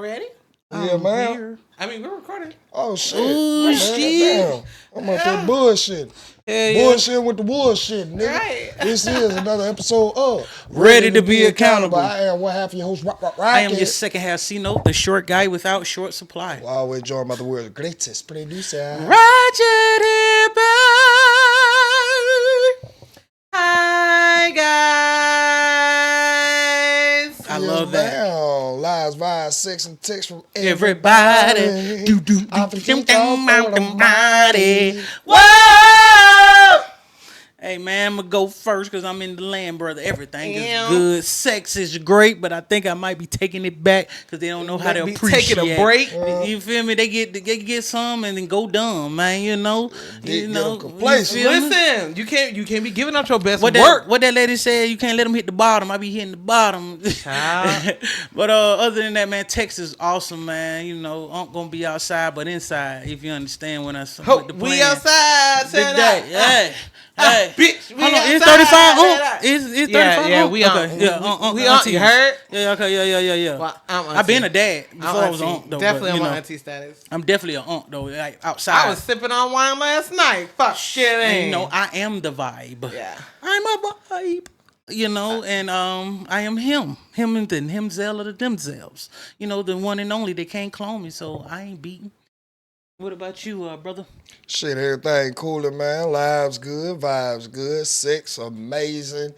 Ready? Yeah, man. Here. I mean, we're recording. Oh, shit. Ooh, shit. Damn. I'm out there bullshit. Bullshit with the bullshit, nigga. Right. This is another episode of Ready to be accountable. I am one half of your host, Rock. I am your second half C-Note, the short guy without short supply. Well, always joined by the world's greatest producer. Roger Dipper. Hi, guys. I love that. Down. Lies, vibes, sex, and text from Everybody. everybody. Whoa! Hey, man, I'm going to go first because I'm in the land, brother. Everything is good. Sex is great, but I think I might be taking it back because they don't know how to appreciate it. Taking a break. You feel me? They get some and then go dumb, man, you know. Listen, you can't be giving up your best What work. What that lady said, you can't let them hit the bottom. I be hitting the bottom. But other than that, man, Texas is awesome, man. You know, I'm going to be outside, but inside, if you understand when I say the plan. We outside tonight. Yeah. Hey, bitch, we outside. It's 35 It's 35 Yeah, we on. Okay. Yeah, We on. You heard? Yeah, okay, yeah. Well, I've been a dad before I was an aunt, though. Definitely but, on my auntie status. I'm definitely an aunt, though, like outside. I was sipping on wine last night. Fuck shit, ain't. You know, I am the vibe. Yeah. I'm a vibe. You know, and I am him. Him and then himself or the themselves. You know, the one and only. They can't clone me, so I ain't beaten. What about you, brother? Shit, everything cooler, man. Lives good, vibes good, sex amazing,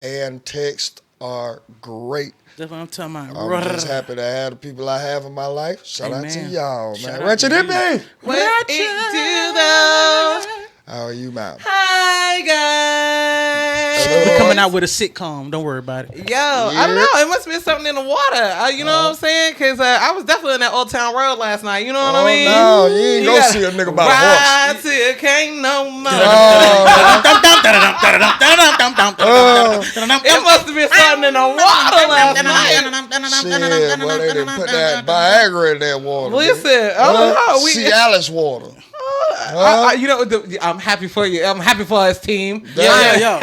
and text are great. That's what I'm talking about. I'm just happy to have the people I have in my life. Shout out to y'all, man. Ratchet Hippie! What it do, though? How are you, man? Hi, guys. We're coming out with a sitcom. Don't worry about it. Yo, I don't know. It must be something in the water. You know what I'm saying? Because I was definitely in that Old Town Road last night. You know what I mean? No, you ain't go see a nigga by a horse. Ride till can't no more. It must have been something in the water last night. Shit, boy, they done put that Viagra in that water. Listen, Cialis water. You know, I'm happy for you. I'm happy for us, team. Yeah.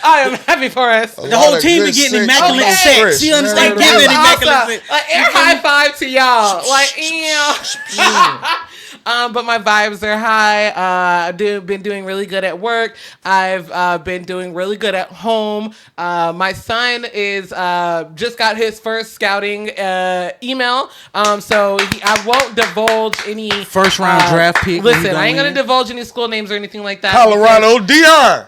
I am happy for us. The whole team is getting immaculate sex. You understand? Giving immaculate sex. Air high five to y'all. But my vibes are high. I've been doing really good at work. I've been doing really good at home. My son is just got his first scouting email. So I won't divulge any first round draft pick. Listen, I ain't gonna divulge any school names or anything like that. Colorado DR.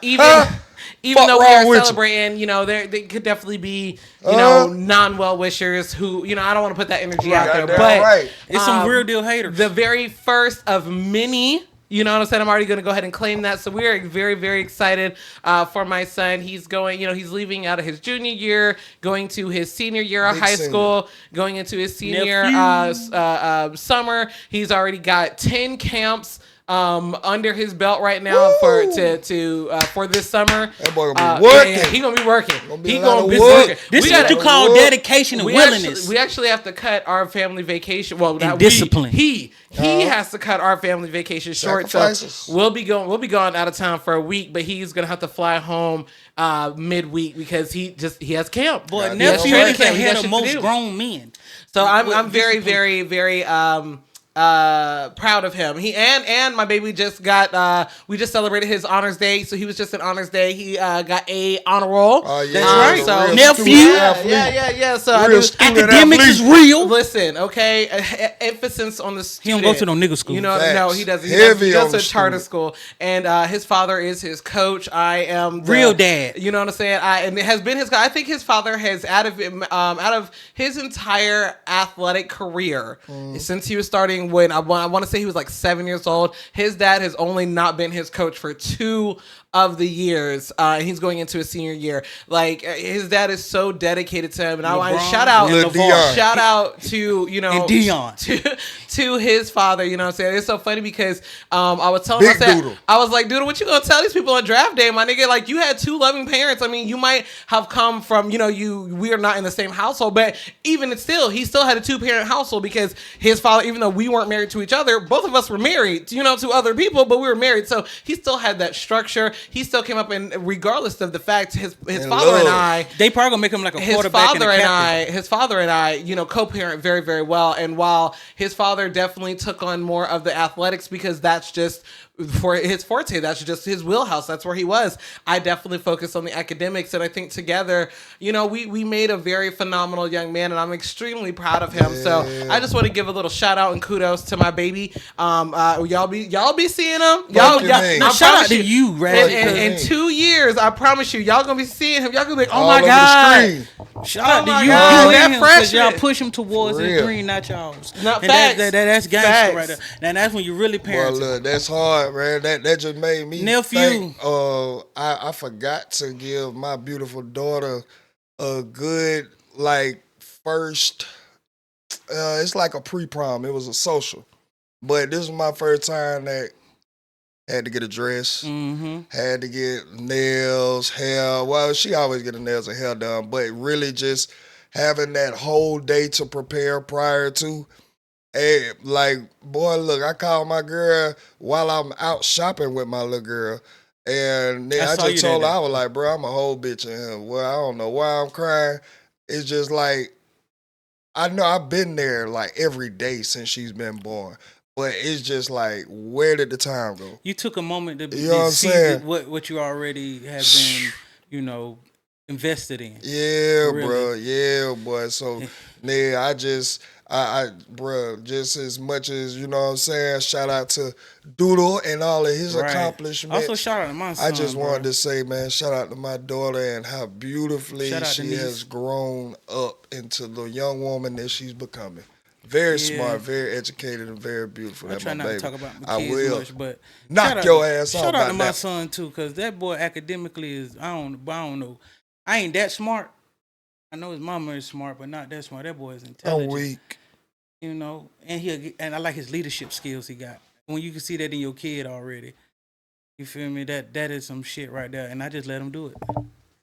Even though we are celebrating, you know, they could definitely be, you know, non-well wishers who, you know, I don't want to put that energy out there, but it's some real deal haters. The very first of many, you know what I'm saying? I'm already going to go ahead and claim that. So we are very, very excited for my son. He's going, you know, he's leaving out of his junior year, going to his senior year of high school, going into his senior summer. He's already got 10 camps under his belt right now for this summer. That boy gonna be working. Yeah, he gonna be working. He gonna be working. This is what you call dedication and willingness. We actually have to cut our family vacation. Well, and discipline. He has to cut our family vacation short. So we'll be going out of town for a week, but he's gonna have to fly home midweek because he has camp. Boy, nephew is ahead of most grown men. So I'm very, very, very proud of him. He and my baby just got we just celebrated his honors day, so he was just an honors day. He got a honor roll. That's right. So nephew. Yeah. So academics is real. Listen, okay, emphasis on the student. He don't go to no nigga school. You know, no, he doesn't. He goes to charter school, and his father is his coach. I am the real dad. You know what I'm saying? And it has been his. I think his father has out of his entire athletic career since he was starting. When I want to say he was like 7 years old, his dad has only not been his coach for 2 of the years. He's going into his senior year. Like his dad is so dedicated to him, and I shout out to, you know, to his father. You know what I'm saying? It's so funny because I was telling Big myself, Doodle. I was like, Doodle, what you gonna tell these people on draft day, my nigga? Like, you had two loving parents. I mean, you might have come from, you know, we are not in the same household, but even he still had a 2-parent household because his father, even though we weren't married to each other, both of us were married, you know, to other people, but we were married. So he still had that structure. He still came up, and regardless of the fact, his father love. and I, They probably gonna make him like a quarterback and a captain. his father and I, you know, co-parent very, very well. And while his father definitely took on more of the athletics because that's just for his forte, that's just his wheelhouse, that's where he was, I definitely focused on the academics. And I think together, you know, we made a very phenomenal young man, and I'm extremely proud of him. So I just want to give a little shout out and kudos to my baby. Y'all be seeing him. Shout out to you, right? In 2 years, I promise you, y'all gonna be seeing him. Y'all gonna be like, oh All my over the God. screen. Shout out to my you, God, and that him, 'cause freshman. y'all push him towards For his real. green, not y'all's. Not And facts. that's gangster Facts. right there. And that's when you really Well, parent. look, that's hard, man. That just made me Nephew. think. I forgot to give my beautiful daughter a good first. It's like a pre-prom. It was a social, but this was my first time that had to get a dress, had to get nails, hair. Well, she always get her nails and hair done, but really just having that whole day to prepare prior to. Hey, boy, look, I called my girl while I'm out shopping with my little girl. And then I saw you just that told her, day. I was like, bro, I'm a whole bitch in here. Well, I don't know why I'm crying. It's just like, I know I've been there like every day since she's been born. But it's just like, where did the time go? You took a moment to You know what I'm see saying? what you already have been, you know, invested in. Yeah, Really. bro. Yeah, boy. So, I bro, just as much as, you know what I'm saying, shout out to Doodle and all of his Right. accomplishments. Also, shout out to my son. I just wanted bro. to say, man, shout out to my daughter and how beautifully Shout out to she niece. has grown up into the young woman that she's becoming. Very smart, very educated, and very beautiful. I That's try my not baby. to talk about my I kids will much, but knock shout out- your ass off Shout out about to my that. son too, because that boy academically is I don't know. I ain't that smart. I know his mama is smart, but not that smart. That boy is I'm intelligent. weak. You know, and I like his leadership skills he got. When you can see that in your kid already, you feel me? That is some shit right there, and I just let him do it.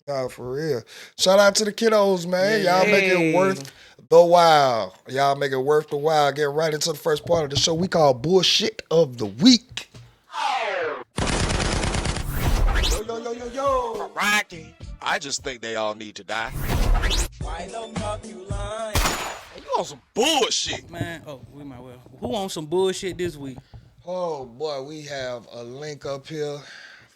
Nah, for real. Shout out to the kiddos, man. Yeah, Y'all make it worth the while. Y'all make it worth the while. Get right into the first part of the show we call Bullshit of the Week. Yo. Rocky. I just think they all need to die. Why the fuck you lying? You on some bullshit. Man, we might well. Who on some bullshit this week? Oh, boy, we have a link up here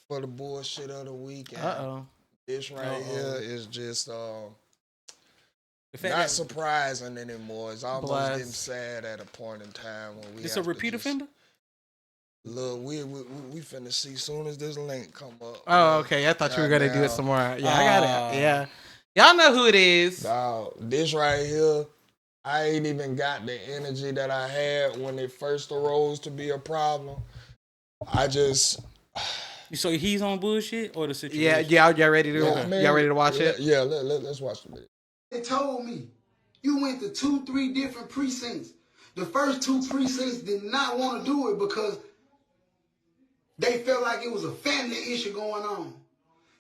for the Bullshit of the Week. And this right here is just not surprising anymore. It's almost getting sad at a point in time when we This have a repeat offender? Look, we finna see soon as this link come up. Oh, okay. I thought you were gonna do it some more. Yeah, I got it. Yeah. Y'all Y'all know who it is. Dog, this right here, I ain't even got the energy that I had when it first arose to be a problem. I just... So he's on bullshit or the situation? Yeah. Y'all ready to y'all ready to watch it? Yeah, let's watch the video. They told me you went to 2-3 different precincts. The first 2 precincts did not want to do it because they felt like it was a family issue going on.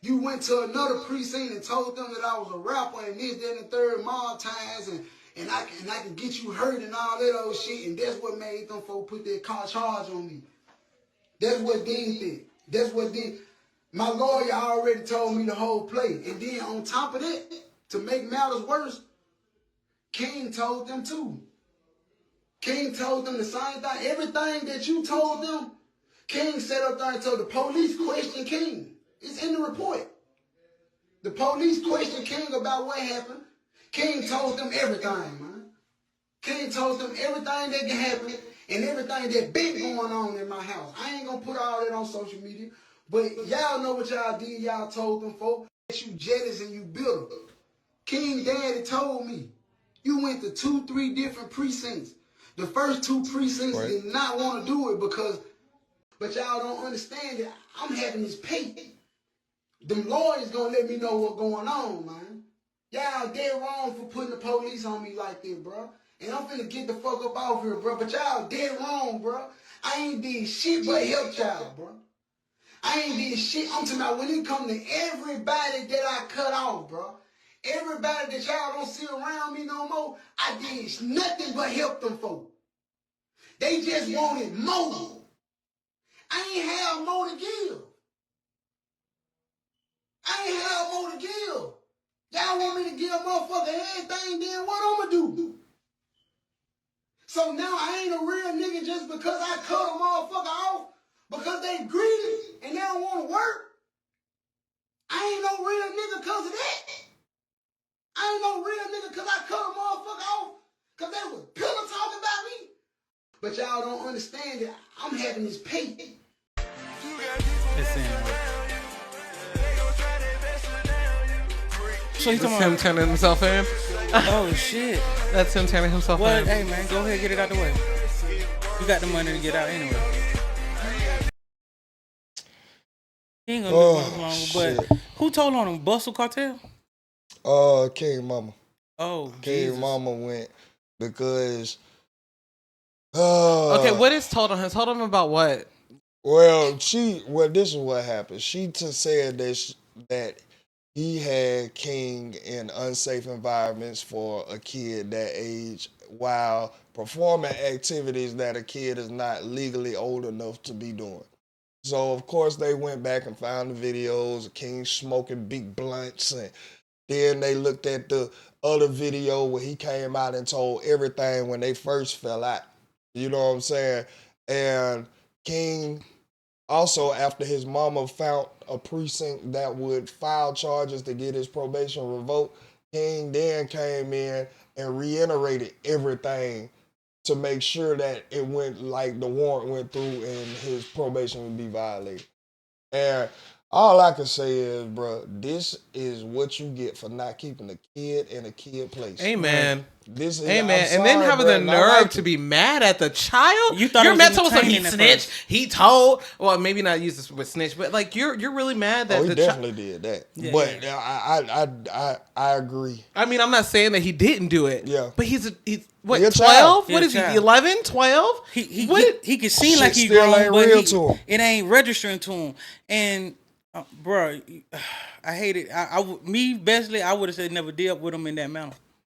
You went to another precinct and told them that I was a rapper and this, that, and the third mob ties and I can get you hurt and all that old shit. And that's what made them folk put that charge on me. That's what did it. That's what did. My lawyer already told me the whole play. And then on top of that, to make matters worse, King told them too. King told them the same thing. Everything that you told them, King sat up there and told the police questioned King. It's in the report. The police questioned King about what happened. King told them everything, man. King told them everything that can happen and everything that been going on in my house. I ain't gonna put all that on social media, but y'all know what y'all did. Y'all told them folks that you jealous and you bitter. King Daddy told me you went to 2-3 different precincts. The first 2 precincts did not want to do it but y'all don't understand that I'm having this pay. Them lawyers gonna let me know what's going on, man. Y'all dead wrong for putting the police on me like this, bro. And I'm finna get the fuck up off here, bro. But y'all dead wrong, bro. I ain't did shit but help y'all, bro. I ain't did shit. I'm talking about when it come to everybody that I cut off, bro. Everybody that y'all don't see around me no more, I did nothing but help them folks. They just wanted more. I ain't have more to give. I ain't have more to give. Y'all want me to give motherfucker everything, then what I'ma do? So now I ain't a real nigga just because I cut a motherfucker off because they greedy and they don't want to work. I ain't no real nigga because of that. I ain't no real nigga because I cut a motherfucker off because they was pillow talking about me. But y'all don't understand that I'm having this pay. So you That's talking him about? turning himself in. Oh shit! That's him turning himself Well, in. hey man, go ahead, get it out the way. You got the money to get out anyway. He ain't gonna live much longer. But who told on him? Bustle Cartel? King Mama. Oh, King Jesus. Mama went because. Okay, what is told on him? Told him about what? Well, this is what happened. She just said that he had King in unsafe environments for a kid that age while performing activities that a kid is not legally old enough to be doing. So, of course, they went back and found the videos of King smoking big blunts. And then they looked at the other video where he came out and told everything when they first fell out. You know what I'm saying? And King also, after his mama found a precinct that would file charges to get his probation revoked, King then came in and reiterated everything to make sure that it went like the warrant went through and his probation would be violated. And all I can say is, bro, this is what you get for not keeping a kid in a kid place. Amen. This is, Amen. I'm And then sorry, having bro, the and I nerve like to it. be mad at the child. You thought you're it was mad to so he entertaining at snitched. first. He told. Well, maybe not use this with snitch, but like you're really mad that Oh, he the definitely did that. Yeah, But yeah. I agree. I mean, I'm not saying that he didn't do it. Yeah. But he's what, He a 12? child. What He a is he? child. 11, 12? He can seem like Shit he's still grown, ain't but real to him. it ain't registering to him. And bro, I hate it. Me, Besley, I would have said never dealt with him in that manner.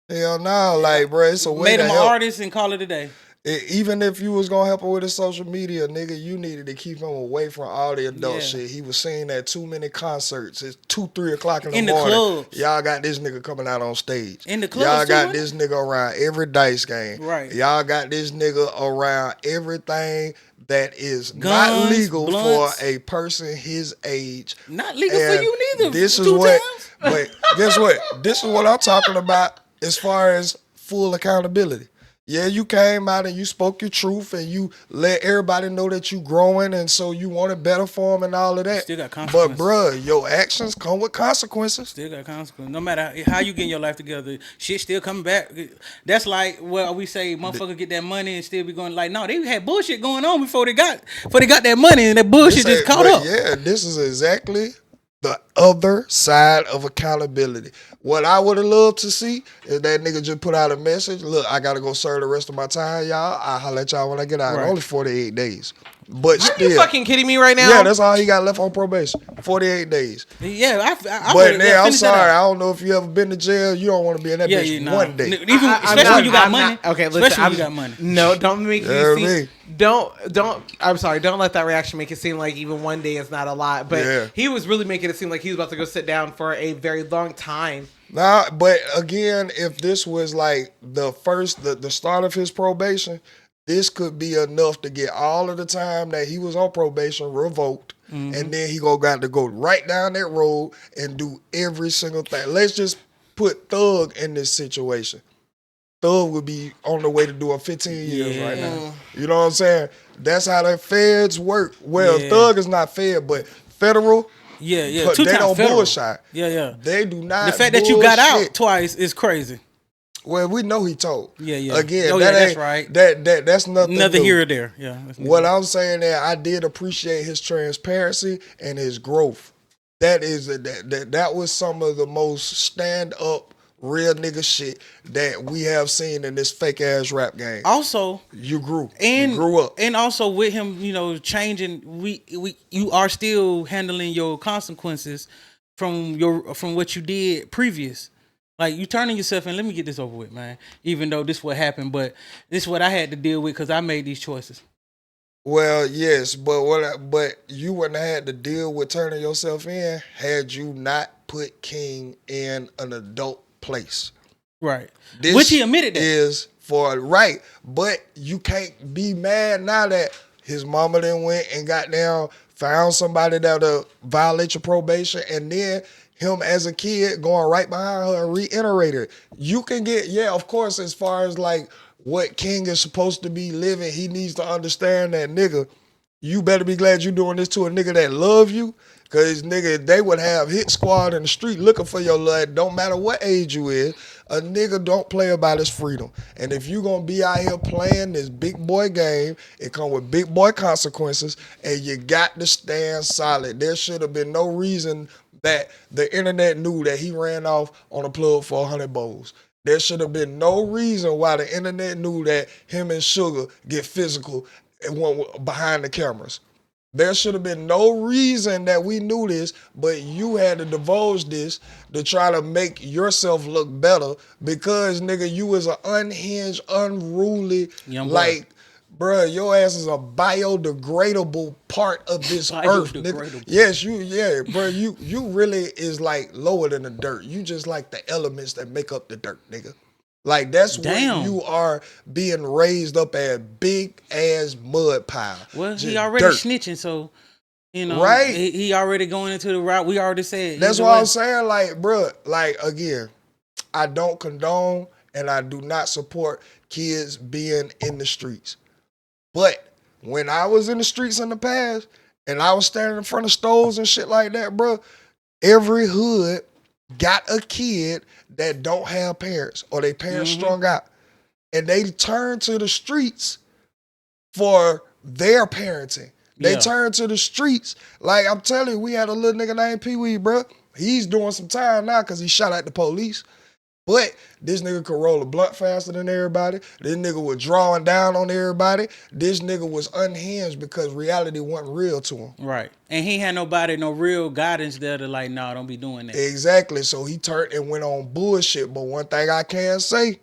Hell no, like, bro, it's a way Made to him an help. artist and call it a day. Even if you was gonna help him with his social media, nigga, you needed to keep him away from all the adult Yeah. shit. He was singing at too many concerts. It's 2, 3 o'clock in In the the morning. clubs. Y'all got this nigga coming out on stage. In the clubs Y'all too, got man? this nigga around every dice game. Right. Y'all got this nigga around everything that is not Guns, legal blunts. for a person his age. Not legal for And you neither. This is 2 what. times. But guess what? This is what I'm talking about as far as full accountability. Yeah, you came out and you spoke your truth and you let everybody know that you growing and so you wanted better for them and all of that. Still got But consequences. bruh, your actions come with consequences. Still got consequences. No matter how you getting your life together, shit still coming back. That's like what we say, motherfucker get that money and still be going like, no, they had bullshit going on before they got that money and that bullshit just caught up. Yeah, this is exactly the other side of accountability. What I would have loved to see is that nigga just put out a message. Look, I gotta go serve the rest of my time, y'all. I'll holler at y'all when I get out. Right. Only 48 days. But Are still. you fucking kidding me right now? Yeah, that's all he got left on probation. 48 days. Yeah, I But would've then I'm finished that sorry, I out. don't know if you ever been to jail. You don't want to be in that bitch nah. one day. Even I'm especially not- when you got I'm money. not- okay, listen. Especially when you got money. No, don't make Yeah, me see. me. Don't. I'm sorry. Don't let that reaction make it seem like even one day is not a lot. But Yeah. he was really making it seem like he was about to go sit down for a very long time. Nah, but again, if this was like the start of his probation, this could be enough to get all of the time that he was on probation revoked. And then he got to go right down that road and do every single thing. Let's just put Thug in this situation. Thug would be on the way to doing 15 years right now. You know what I'm saying? That's how the feds work. Well, Yeah. Thug is not fed, but federal, Yeah. but 2 they times don't federal. bullshit. Yeah. They do not The fact that you got bullshit. out twice is crazy. Well, we know he told. Yeah. Again, Oh, that yeah, that's ain't right. That's nothing. Another new. here or there. Yeah. that's What I'm saying there, I did appreciate his transparency and his growth. That was some of the most stand up real nigga shit that we have seen in this fake ass rap game. Also, you grew up, and also with him, changing. You are still handling your consequences from what you did previous. Like you turning yourself in. Let me get this over with, man. Even though this what happened, but this is what I had to deal with because I made these choices. Well, yes, but you wouldn't have had to deal with turning yourself in had you not put King in an adult place. Right. This Which he admitted that. is for right, but you can't be mad now that his mama then went and got down, found somebody that'll violate your probation, and then him as a kid going right behind her and reiterated. You can get, of course, as far as like what King is supposed to be living, he needs to understand that, nigga, you better be glad you doing this to a nigga that love you. Cause nigga, they would have hit squad in the street looking for your blood. Don't matter what age you is, a nigga don't play about his freedom. And if you gonna be out here playing this big boy game, it come with big boy consequences, and you got to stand solid. There should have been no reason that the internet knew that he ran off on a plug for 100 bowls. There should have been no reason why the internet knew that him and Sugar get physical behind the cameras. There should have been no reason that we knew this, but you had to divulge this to try to make yourself look better because, nigga, you was an unhinged, unruly, bruh, your ass is a biodegradable part of this earth, nigga. Yes, bruh, you really is like lower than the dirt. You just like the elements that make up the dirt, nigga. Like, that's what you are being raised up as, big ass mud pile. Well, he already snitching, so, right? He already going into the route. We already said. That's what I'm saying. Like, bro, like, again, I don't condone and I do not support kids being in the streets. But when I was in the streets in the past and I was standing in front of stores and shit like that, bro, every hood got a kid that don't have parents or they parents strung out. And they turn to the streets for their parenting. They turn to the streets. Like I'm telling you, we had a little nigga named Pee-wee, bro. He's doing some time now because he shot at the police. But this nigga could roll a blunt faster than everybody. This nigga was drawing down on everybody. This nigga was unhinged because reality wasn't real to him. Right. And he had no real guidance there to like, nah, don't be doing that. Exactly. So he turned and went on bullshit. But one thing I can say,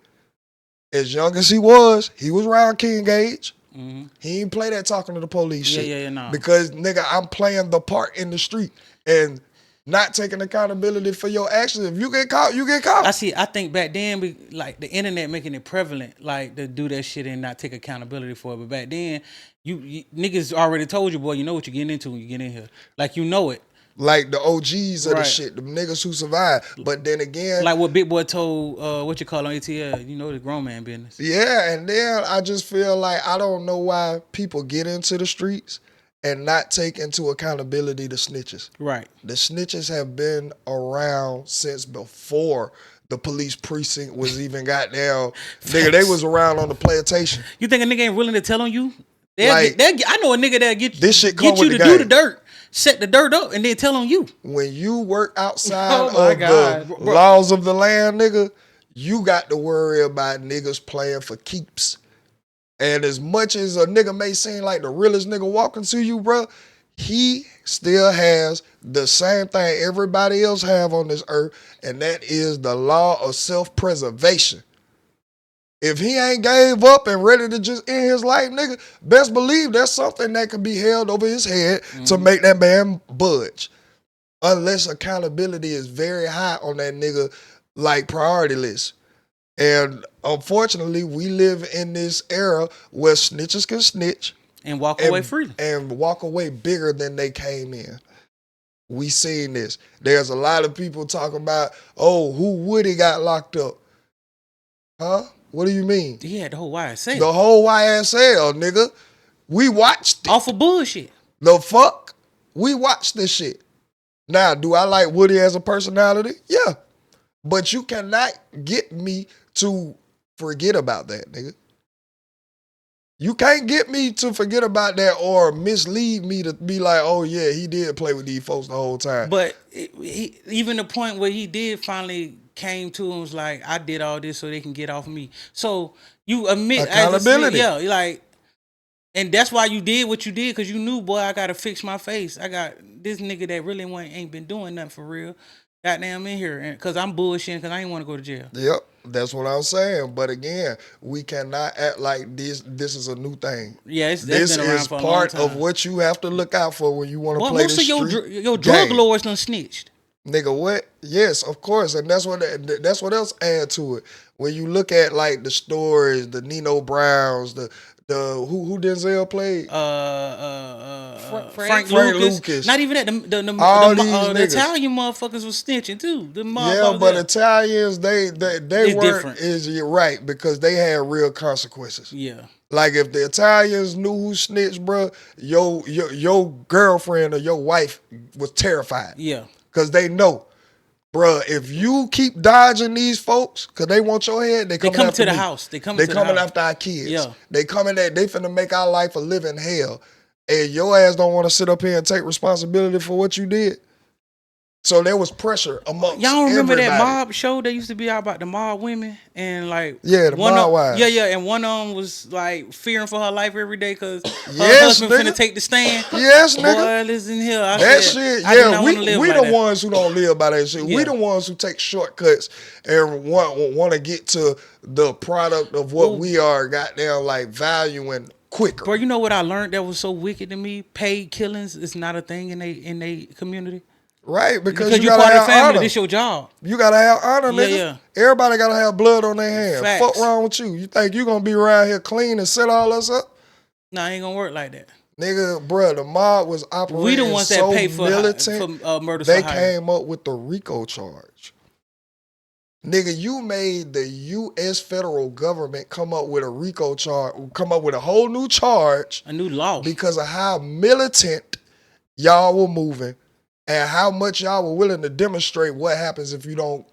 as young as he was around King age. Mm-hmm. He ain't play that talking to the police shit. Yeah, no. Because, nigga, I'm playing the part in the street. And not taking accountability for your actions. If you get caught, you get caught. I think back then, like the internet making it prevalent, like to do that shit and not take accountability for it. But back then, you niggas already told you, boy, you know what you're getting into when you get in here. Like you know it. Like the OGs of the shit, the niggas who survived. But then again, like what Big Boy told what you call on ATL, you know the grown man business. Yeah, and then I just feel like I don't know why people get into the streets and not take into accountability the snitches. Right. The snitches have been around since before the police precinct was even got down. Nigga, they was around on the plantation. You think a nigga ain't willing to tell on you? I know a nigga that get you to do the dirt, set the dirt up, and then tell on you. When you work outside of the laws of the land, nigga, you got to worry about niggas playing for keeps. And as much as a nigga may seem like the realest nigga walking to you, bro, he still has the same thing everybody else have on this earth, and that is the law of self-preservation. If he ain't gave up and ready to just end his life, nigga, best believe there's something that could be held over his head to make that man budge. Unless accountability is very high on that nigga, like priority list. And unfortunately, we live in this era where snitches can snitch and walk away freely and walk away bigger than they came in. We seen this. There's a lot of people talking about, oh, who Woody got locked up? Huh? What do you mean? He had the whole YSL. The whole YSL, nigga. We watched it. Off of bullshit. The fuck? We watched this shit. Now, do I like Woody as a personality? Yeah. But you cannot get me to forget about that, nigga. You can't get me to forget about that or mislead me to be like, oh yeah, he did play with these folks the whole time. But even the point where he did finally came to and was like, I did all this so they can get off me. So you admit accountability. Yeah, like, and that's why you did what you did, because you knew, boy, I gotta fix my face. I got this nigga that really ain't been doing nothing for real. Goddamn in here, and because I'm bullshitting, because I ain't want to go to jail. Yep, that's what I'm saying. But again, we cannot act like this is a new thing. Yeah, that's this been around is for a part long time. of what you have to look out for when you want to Well, play most this of street your drug game. lords done snitched. Nigga, what? Yes, of course, and that's what else add to it. When you look at like the stories, the Nino Browns, the who Denzel played, Frank Lucas. Lucas. Not even that. The Italian motherfuckers was snitching too. The yeah, but Italians they weren't different. You're right, because they had real consequences. Yeah. Like if the Italians knew who snitched, bro, your girlfriend or your wife was terrified. Yeah. Because they know, bruh, if you keep dodging these folks, because they want your head, they coming to the house. They coming after our kids. Yeah. They finna make our life a living hell. And your ass don't want to sit up here and take responsibility for what you did. So there was pressure amongst y'all remember everybody. that mob show that used to be out about the mob women and like the mob wives. Yeah, and one of them was like fearing for her life every day because her husband nigga. finna take the stand. Yes, nigga. Boy, listen here. That shit, yeah, we the ones who don't live by that shit. Yeah. We the ones who take shortcuts and want to get to the product of what we are goddamn like valuing quicker. Bro, you know what I learned that was so wicked to me? Paid killings is not a thing in they community. Right, because you part gotta of the family. honor. This your job. You gotta have honor, nigga. Yeah. Everybody gotta have blood on their hands. Facts. Fuck wrong with you? You think you gonna be around here clean and set all us up? Nah, ain't gonna work like that. Nigga, bruh, the mob was operating we the ones so that pay for militant. Murders. They came up with the RICO charge. Nigga, you made the U.S. federal government come up with a RICO charge, come up with a whole new charge. A new law. Because of how militant y'all were moving and how much y'all were willing to demonstrate what happens if you don't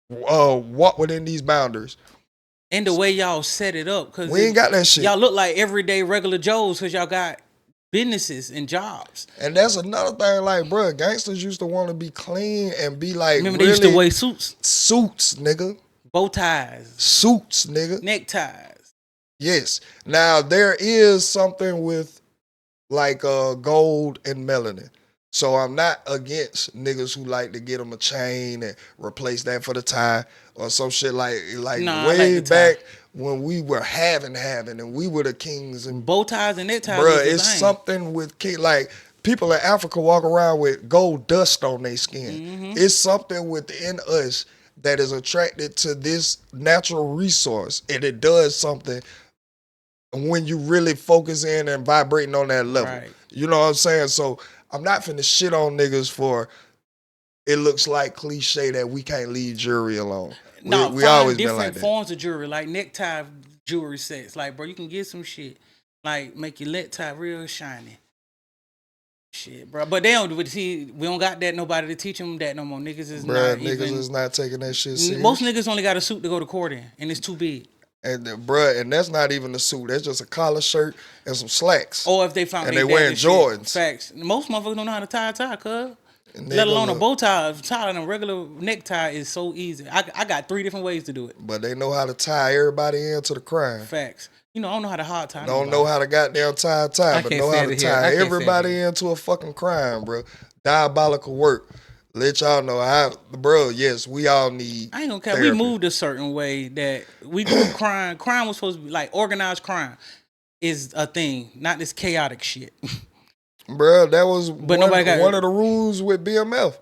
walk within these boundaries. And the way y'all set it up. Cause we ain't got that shit. Y'all look like everyday regular Joes because y'all got businesses and jobs. And that's another thing, like, bro, gangsters used to want to be clean and be like, remember really, they used to wear suits? Suits, nigga. Bow ties. Suits, nigga. Neckties. Yes. Now, there is something with, like, gold and melanin. So I'm not against niggas who like to get them a chain and replace that for the tie or some shit like way back when we were having and we were the kings and bow ties and neckties. Bruh, it's something with like people in Africa walk around with gold dust on their skin. Mm-hmm. It's something within us that is attracted to this natural resource, and it does something when you really focus in and vibrating on that level. Right. You know what I'm saying? So I'm not finna shit on niggas for it looks like cliche that we can't leave jewelry alone. No, we always been like that. Different forms of jewelry, like necktie jewelry sets. Like, bro, you can get some shit. Like, make your necktie real shiny. Shit, bro. But they don't see, we don't got that nobody to teach them that no more. Niggas is is not taking that shit serious. Most niggas only got a suit to go to court in, and it's too big. And and that's not even a suit. That's just a collar shirt and some slacks. Or if they found and they wearing Jordans. Facts. Most motherfuckers don't know how to tie a tie, cuz. Let alone a bow tie. Tying a regular necktie is so easy. I got 3 different ways to do it. But they know how to tie everybody into the crime. Facts. You know, I don't know how to hard tie. Don't know how to goddamn tie, but know how to tie everybody into a fucking crime, bro. Diabolical work. Let y'all know how, bro. Yes, we all need. I ain't gonna care. Therapy. We moved a certain way that we do crime. Crime was supposed to be like organized crime is a thing, not this chaotic shit. Bro, that was one of the rules with BMF.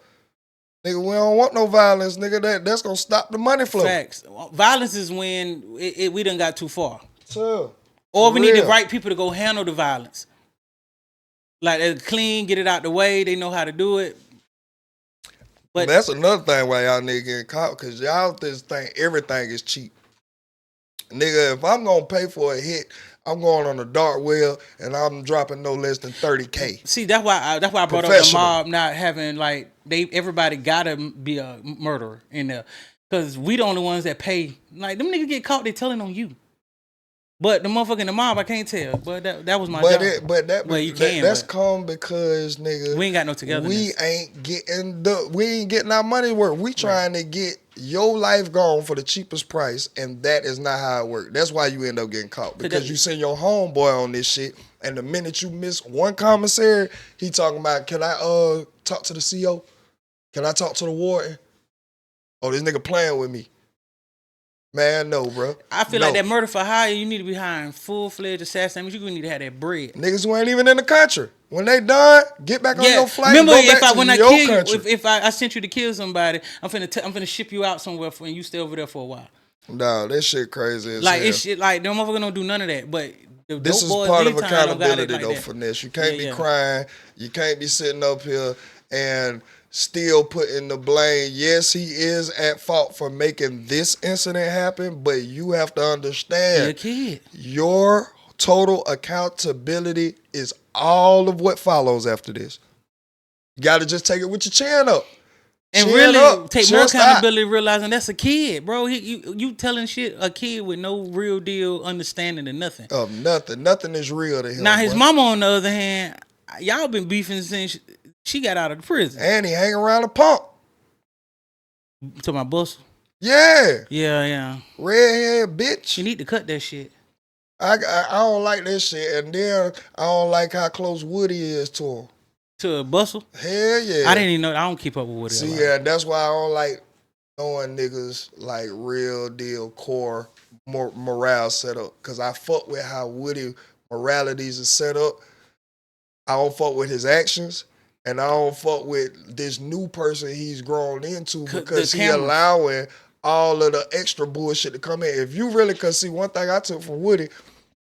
Nigga, we don't want no violence, nigga. That's gonna stop the money flow. Facts. Violence is when we done got too far. Sure. Or we need the right people to go handle the violence. Like they're clean, get it out the way. They know how to do it. But that's another thing why y'all niggas getting caught, because y'all just think everything is cheap. Nigga, if I'm gonna pay for a hit, I'm going on a dark web and I'm dropping no less than $30K. See, that's why I brought up the mob not having like everybody gotta be a murderer in there, because we the only ones that pay. Like them niggas get caught, they telling on you. But the motherfucker in the mob, I can't tell. But that was my But job. that's calm because nigga, we ain't got no togetherness. We ain't getting our money worth. We trying to get your life gone for the cheapest price, and that is not how it works. That's why you end up getting caught because you send your homeboy on this shit, and the minute you miss one commissary, he talking about, can I talk to the CO? Can I talk to the warden? Oh, this nigga playing with me. Man, no, bro. I feel like that murder for hire, you need to be hiring full-fledged assassins. You need to have that bread. Niggas who ain't even in the country. When they done, get back on your flight. Remember, and go back to your country. If I sent you to kill somebody, I'm finna ship you out somewhere and you stay over there for a while. No, that shit crazy as like hell. It's shit like them motherfuckers don't do none of that. But this is part of accountability though, Finesse. You can't be crying. You can't be sitting up here and still putting the blame. Yes, he is at fault for making this incident happen, but you have to understand your total accountability is all of what follows after this. You got to just take it with your chin up. And chin really up, take more accountability, realizing that's a kid, bro. You telling shit a kid with no real deal understanding of nothing. Of nothing. Nothing is real to him. Now, his mama, on the other hand, y'all been beefing since she got out of the prison. And he hang around the pump. To my boss. Yeah. Yeah. Redhead bitch. You need to cut that shit. I don't like that shit. And then I don't like how close Woody is to him. To Bustle? Hell yeah. I didn't even know. I don't keep up with Woody. See, yeah, that's why I don't like knowing niggas like real deal core morale set up. Because I fuck with how Woody moralities is set up. I don't fuck with his actions. And I don't fuck with this new person he's grown into because he allowing all of the extra bullshit to come in. If you really could see one thing I took from Woody,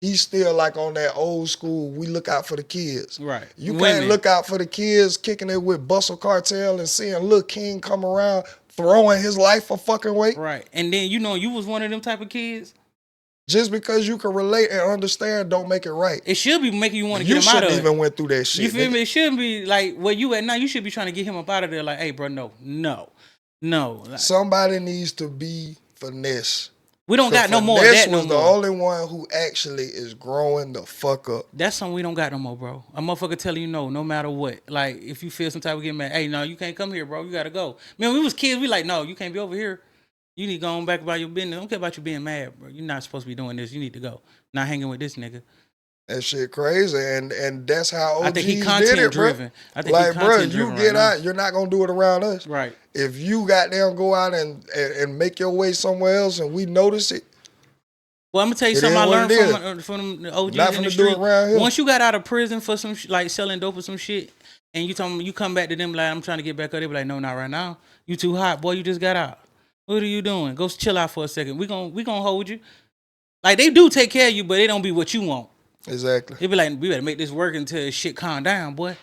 he's still like on that old school, we look out for the kids. Right. You can't look out for the kids kicking it with Bustle Cartel and seeing Lil King come around throwing his life a fucking way. Right. And then you was one of them type of kids. Just because you can relate and understand don't make it right. It should be making you want to get him out of it. You shouldn't even went through that shit. You feel me? It shouldn't be like where you at now. You should be trying to get him up out of there like, hey, bro, no. Like, somebody needs to be Finesse. We don't got no more of that no more. Finesse was the only one who actually is growing the fuck up. That's something we don't got no more, bro. A motherfucker telling you no matter what. Like, if you feel some type of getting mad, hey, no, you can't come here, bro. You got to go. Man, we was kids. We like, no, you can't be over here. You need to go on back about your business. I don't care about you being mad, bro. You're not supposed to be doing this. You need to go. Not hanging with this nigga. That shit crazy, and that's how OGs I think he content did it, driven. Bro. Like, bro, you get out, you're not gonna do it around us. Right. If you goddamn go out and make your way somewhere else, and we notice it. Well, I'm gonna tell you something I learned from the OGs not in the street. Once you got out of prison for some like selling dope or some shit, and you tell them you come back to them like I'm trying to get back up, they be like, no, not right now. You too hot, boy. You just got out. What are you doing? Go chill out for a second. We gonna hold you. Like, they do take care of you, but they don't be what you want. Exactly. They be like, we better make this work until shit calm down, boy.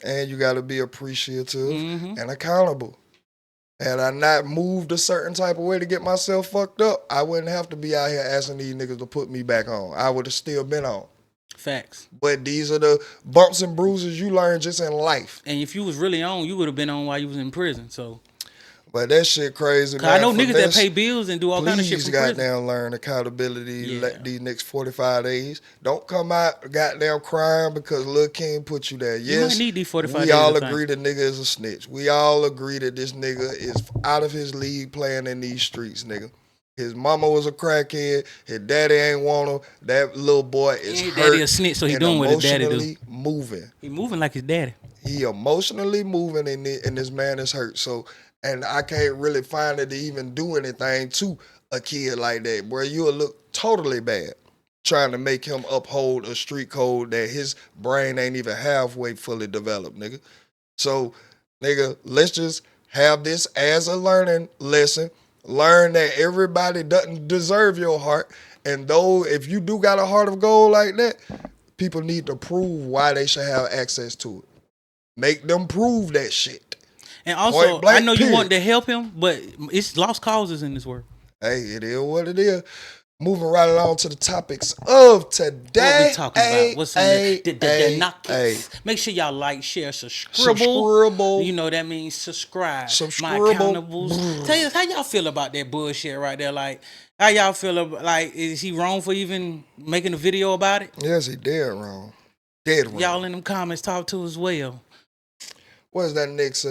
And you got to be appreciative and accountable. Had I not moved a certain type of way to get myself fucked up, I wouldn't have to be out here asking these niggas to put me back on. I would have still been on. Facts. But these are the bumps and bruises you learn just in life. And if you was really on, you would have been on while you was in prison, so... But that shit crazy, man. I know niggas that pay bills and do all kind of shit from prison. Please goddamn learn accountability these next 45 days. Don't come out goddamn crying because Lil King put you there. Yes, you might need these 45 days. We all agree the nigga is a snitch. We all agree that this nigga is out of his league playing in these streets, nigga. His mama was a crackhead. His daddy ain't want him. That little boy is hurt. Daddy a snitch, so he doing what his daddy do. Moving. He moving like his daddy. He emotionally moving and this man is hurt. So... And I can't really find it to even do anything to a kid like that, where you'll look totally bad trying to make him uphold a street code that his brain ain't even halfway fully developed, nigga. So, nigga, let's just have this as a learning lesson. Learn that everybody doesn't deserve your heart. And though if you do got a heart of gold like that, people need to prove why they should have access to it. Make them prove that shit. And also, I know you want to help him, but it's lost causes in this work. Hey, it is what it is. Moving right along to the topics of today. What we talking about? What's the knockers? Make sure y'all like, share, subscribe. You know that means subscribe. My accountables. Tell us how y'all feel about that bullshit right there. Like, How y'all feel about, like, is he wrong for even making a video about it? Yes, he dead wrong. Dead wrong. Y'all in them comments talk to as well. What is that next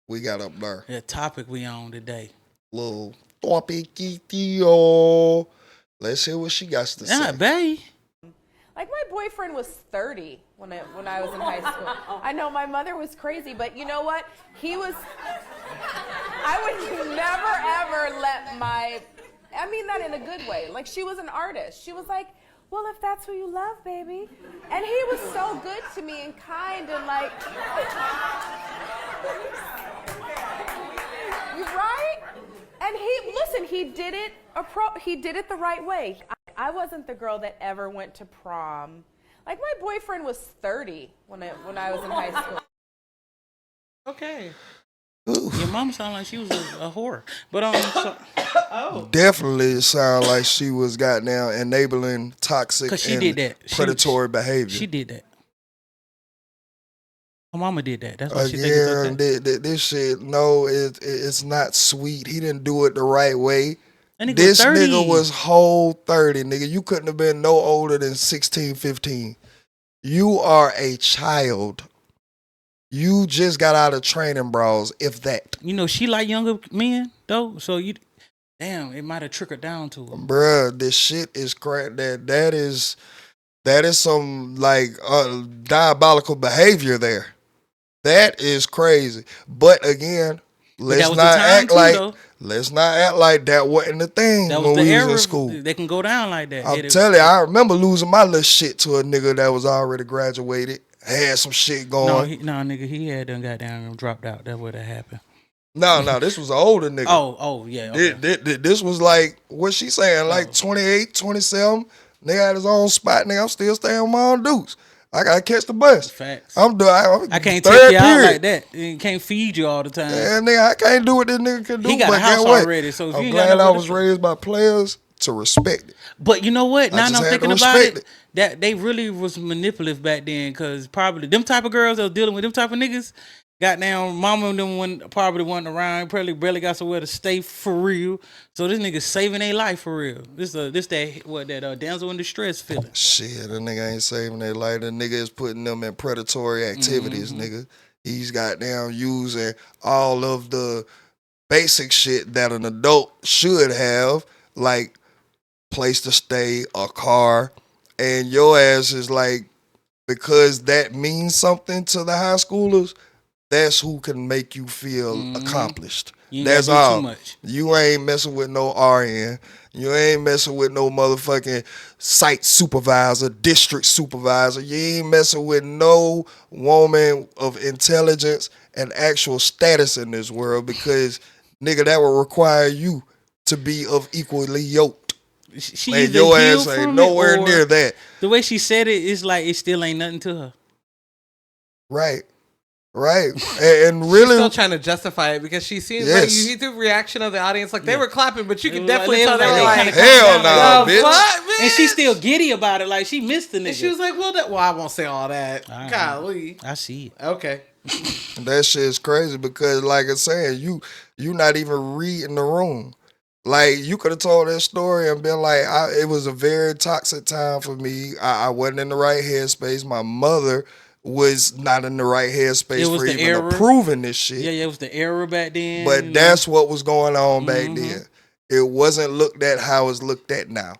we got up there? The topic we on today. Little topicito. Let's hear what she got to say. Bae. Like, my boyfriend was 30 when I was in high school. I know my mother was crazy, but you know what? I would never ever I mean that in a good way. Like, she was an artist. She was like, well, if that's who you love, baby. And he was so good to me and kind and like, you right? And he did it the right way. I wasn't the girl that ever went to prom. Like, my boyfriend was 30 when I was in high school. Okay. Your mom sounded like she was a whore. But definitely sound like she was goddamn enabling toxic she and did that. predatory behavior. She did that. My mama did that. That's why she thinks it's okay. This shit, no, it's not sweet. He didn't do it the right way. This nigga was whole 30, nigga. You couldn't have been no older than 16, 15. You are a child. You just got out of training bras, if that. You know, she like younger men, though. So, damn, it might have trickled down to her. Bruh, this shit is crack. That is some, like, diabolical behavior there. That is crazy. But, again, let's not act like that wasn't the thing when we was in school. They can go down like that. I'm telling you, I remember losing my little shit to a nigga that was already graduated, had some shit going. No, nigga, he had done got down and dropped out. That would have happened. No, this was an older nigga. Oh, yeah. Okay. This was like, what she saying, like 28, 27. Nigga had his own spot, nigga. I'm still staying on my own dudes. I gotta catch the bus. Facts. I'm done. I can't take you out like that. He can't feed you all the time. Yeah, nigga, I can't do what this nigga can do. He got a house already, so if I'm you ain't glad got I was raised by players to respect it. But you know what? Now I'm thinking about it, that they really was manipulative back then, because probably them type of girls that was dealing with them type of niggas, goddamn mama and them probably wasn't around, probably barely got somewhere to stay for real. So this nigga saving their life for real. This that damsel in distress feeling. Shit, the nigga ain't saving their life. The nigga is putting them in predatory activities, nigga. He's goddamn using all of the basic shit that an adult should have, like place to stay, a car, and your ass is like, because that means something to the high schoolers, that's who can make you feel accomplished. That's all. Too much. You ain't messing with no RN. You ain't messing with no motherfucking site supervisor, district supervisor. You ain't messing with no woman of intelligence and actual status in this world, because, nigga, that will require you to be of equally yoked. She your ass ain't nowhere near that. The way she said it is like it still ain't nothing to her. Right. And really, she's still trying to justify it, because she seems like you see the reaction of the audience, like they were clapping, but you can definitely tell they were like, hell no, bitch. What, man? And she's still giddy about it, like she missed the nigga. And she was like, well, I won't say all that. Golly. I see it. Okay. That shit's crazy, because, like I said, you not even reading the room. Like, you could have told that story and been like, it was a very toxic time for me. I wasn't in the right headspace. My mother was not in the right headspace for even approving this shit. Yeah, it was the era back then. But that's what was going on back then. It wasn't looked at how it's looked at now.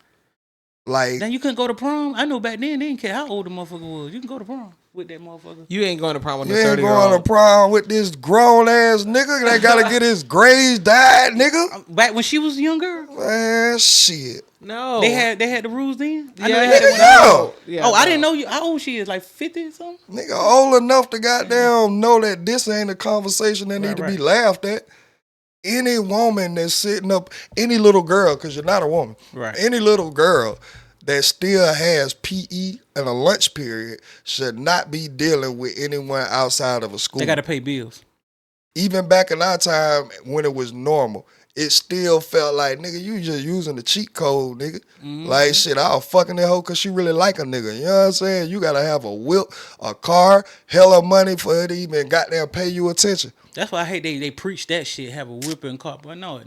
Like, now you couldn't go to prom. I know back then they didn't care how old the motherfucker was. You can go to prom with that motherfucker. You ain't going to prom with you a 30-year-old. You ain't going to prom with this grown ass nigga that gotta get his grades dyed, nigga. Back when she was younger, man, shit. No, they had the rules then. I know they had it yeah, I didn't know how old she is. Like 50 or something. Nigga, old enough to goddamn know that this ain't a conversation that need to be laughed at. Any woman that's sitting up, any little girl, because you're not a woman, right? Any little girl that still has PE and a lunch period should not be dealing with anyone outside of a school. They got to pay bills. Even back in our time when it was normal, it still felt like, nigga, you just using the cheat code, nigga. Like, shit, I was fucking that hoe because she really like a nigga. You know what I'm saying? You got to have a whip, a car, hella money for her to even goddamn pay you attention. That's why I hate they preach that shit, have a whipping car. But no.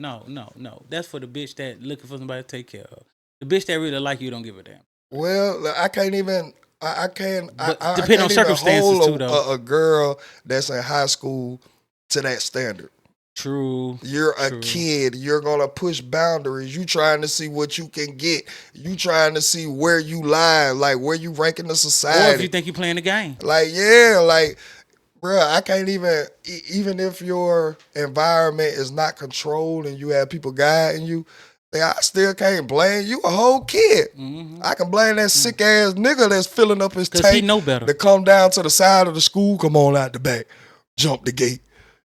That's for the bitch that looking for somebody to take care of. The bitch that really like you don't give a damn. Well, I can't even. I can't. But I depending on can't even circumstances, hold too, though. a girl that's in high school to that standard. True. You're a kid. You're gonna push boundaries. You trying to see what you can get. You trying to see where you lie, like where you rank in the society. Or if you think you playing the game. Like, yeah, like, bruh, I can't even if your environment is not controlled and you have people guiding you, I still can't blame you, a whole kid. I can blame that sick ass nigga that's filling up his tank he know better. to come down to the side of the school. Come on out the back, jump the gate.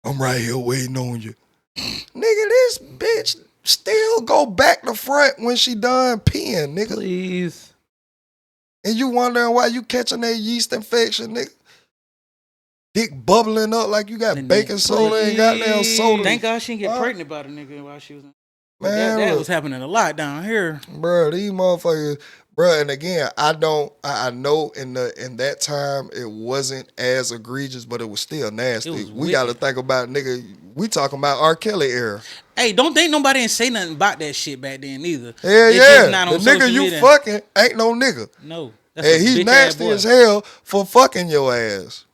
I'm right here waiting on you. Nigga, this bitch still go back to front when she done peeing, nigga. Please. And you wondering why you catching that yeast infection, nigga? Dick bubbling up like you got baking soda and goddamn soda. Thank God she didn't get pregnant by the nigga while she was in. Man, that was happening a lot down here. Bro, these motherfuckers, bro, and again, I know in that time it wasn't as egregious, but it was still nasty. We got to think about, nigga, we talking about R. Kelly era. Hey, don't think nobody didn't say nothing about that shit back then either. Hell yeah. The nigga you fucking ain't no nigga. No. And he's nasty as hell for fucking your ass.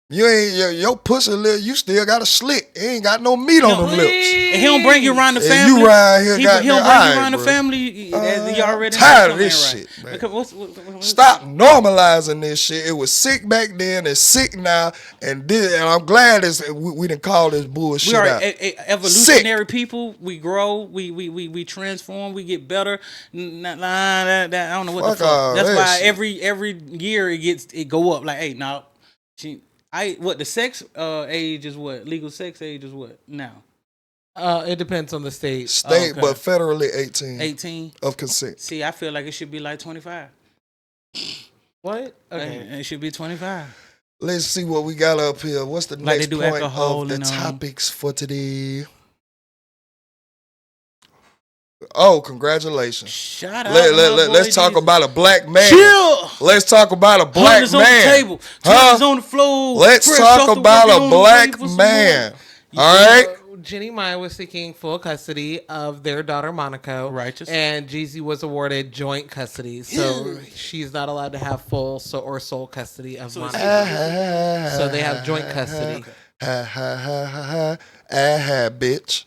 You ain't your pussy lip. You still got a slit. It ain't got no meat on them lips. And he don't bring you around the family. And you right here, he don't bring you around the bro. family. You already tired of this shit, right. man. What's Stop normalizing this shit. It was sick back then. It's sick now. And I'm glad we didn't call this bullshit we are out. Evolutionary sick. People. We grow. We transform. We get better. I don't know what the fuck. That's why shit. every year it go up. Like, hey, now. The sex age is what? Legal sex age is what now? It depends on the state. State, okay. But federally 18. 18 of consent. See, I feel like it should be like 25. What? Okay, it should be 25. Let's see what we got up here. What's the next point of the topics for today? Oh, congratulations. Shout out. Let's talk about a black man. Chill. Let's talk about a black man. On the table. On the floor. Let's talk about a black man. All right. Jenny Maya was seeking full custody of their daughter Monaco. Righteous. And Jeezy was awarded joint custody. So she's not allowed to have full or sole custody of Monaco. So they have joint custody. Bitch.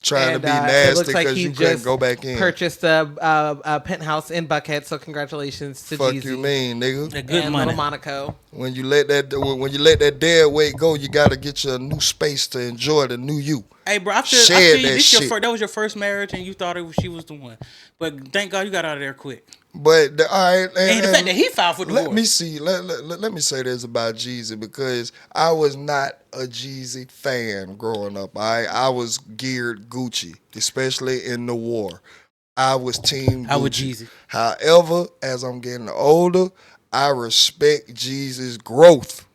Trying to be nasty because you couldn't go back in. Purchased a penthouse in Buckhead, so congratulations to Jeezy. Fuck you mean, nigga? A good and money. Little Monaco. When you let that dead weight go, you got to get you a new space to enjoy the new you. Hey, bro, I feel that was your first marriage and you thought she was the one. But thank God you got out of there quick. But all right, and the fact that he filed for divorce. Let me see. Let me say this about Jeezy because I was not a Jeezy fan growing up. I was geared Gucci, especially in the war. I was team Gucci. I was Jeezy. However, as I'm getting older, I respect Jeezy's growth.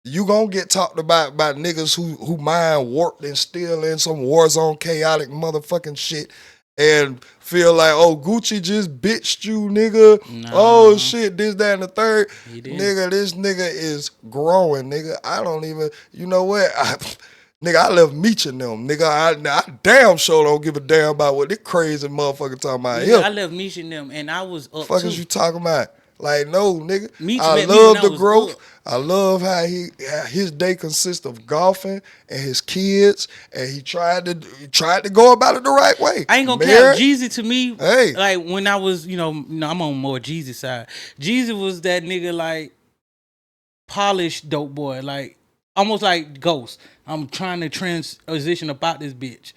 You gonna get talked about by niggas who mind warped and still in some war zone chaotic motherfucking shit and feel like, oh, Gucci just bitched you, nigga. Nah. Oh shit, this, that, and the third. Nigga, this nigga is growing, nigga. I don't even, you know what? I left Meech and them. Nigga, I damn sure don't give a damn about what this crazy motherfucker talking about. Yeah, I left Meech and them and I was up fuck too. Is you talking about? Like, no, nigga. I love the growth. I love how his day consists of golfing and his kids, and he tried to go about it the right way. I ain't gonna count Jeezy to me. Hey, like when I was, I'm on more Jeezy side. Jeezy was that nigga like polished dope boy, like almost like Ghost. I'm trying to transition about this bitch,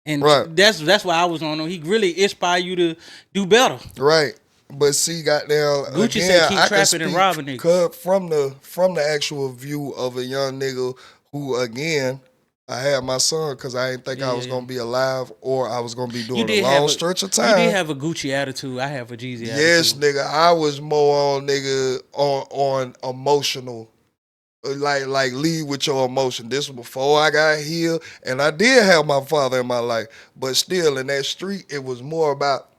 and that's why I was on him. He really inspired you to do better, right? But see, goddamn, Gucci again, said keep trapping and robbing niggas. From the actual view of a young nigga who, again, I had my son because I didn't think I was gonna be alive or I was gonna be doing a long stretch of time. You did have a Gucci attitude. I have a Jeezy attitude. Yes, nigga. I was more on on emotional like lead with your emotion. This was before I got here, and I did have my father in my life, but still in that street, it was more about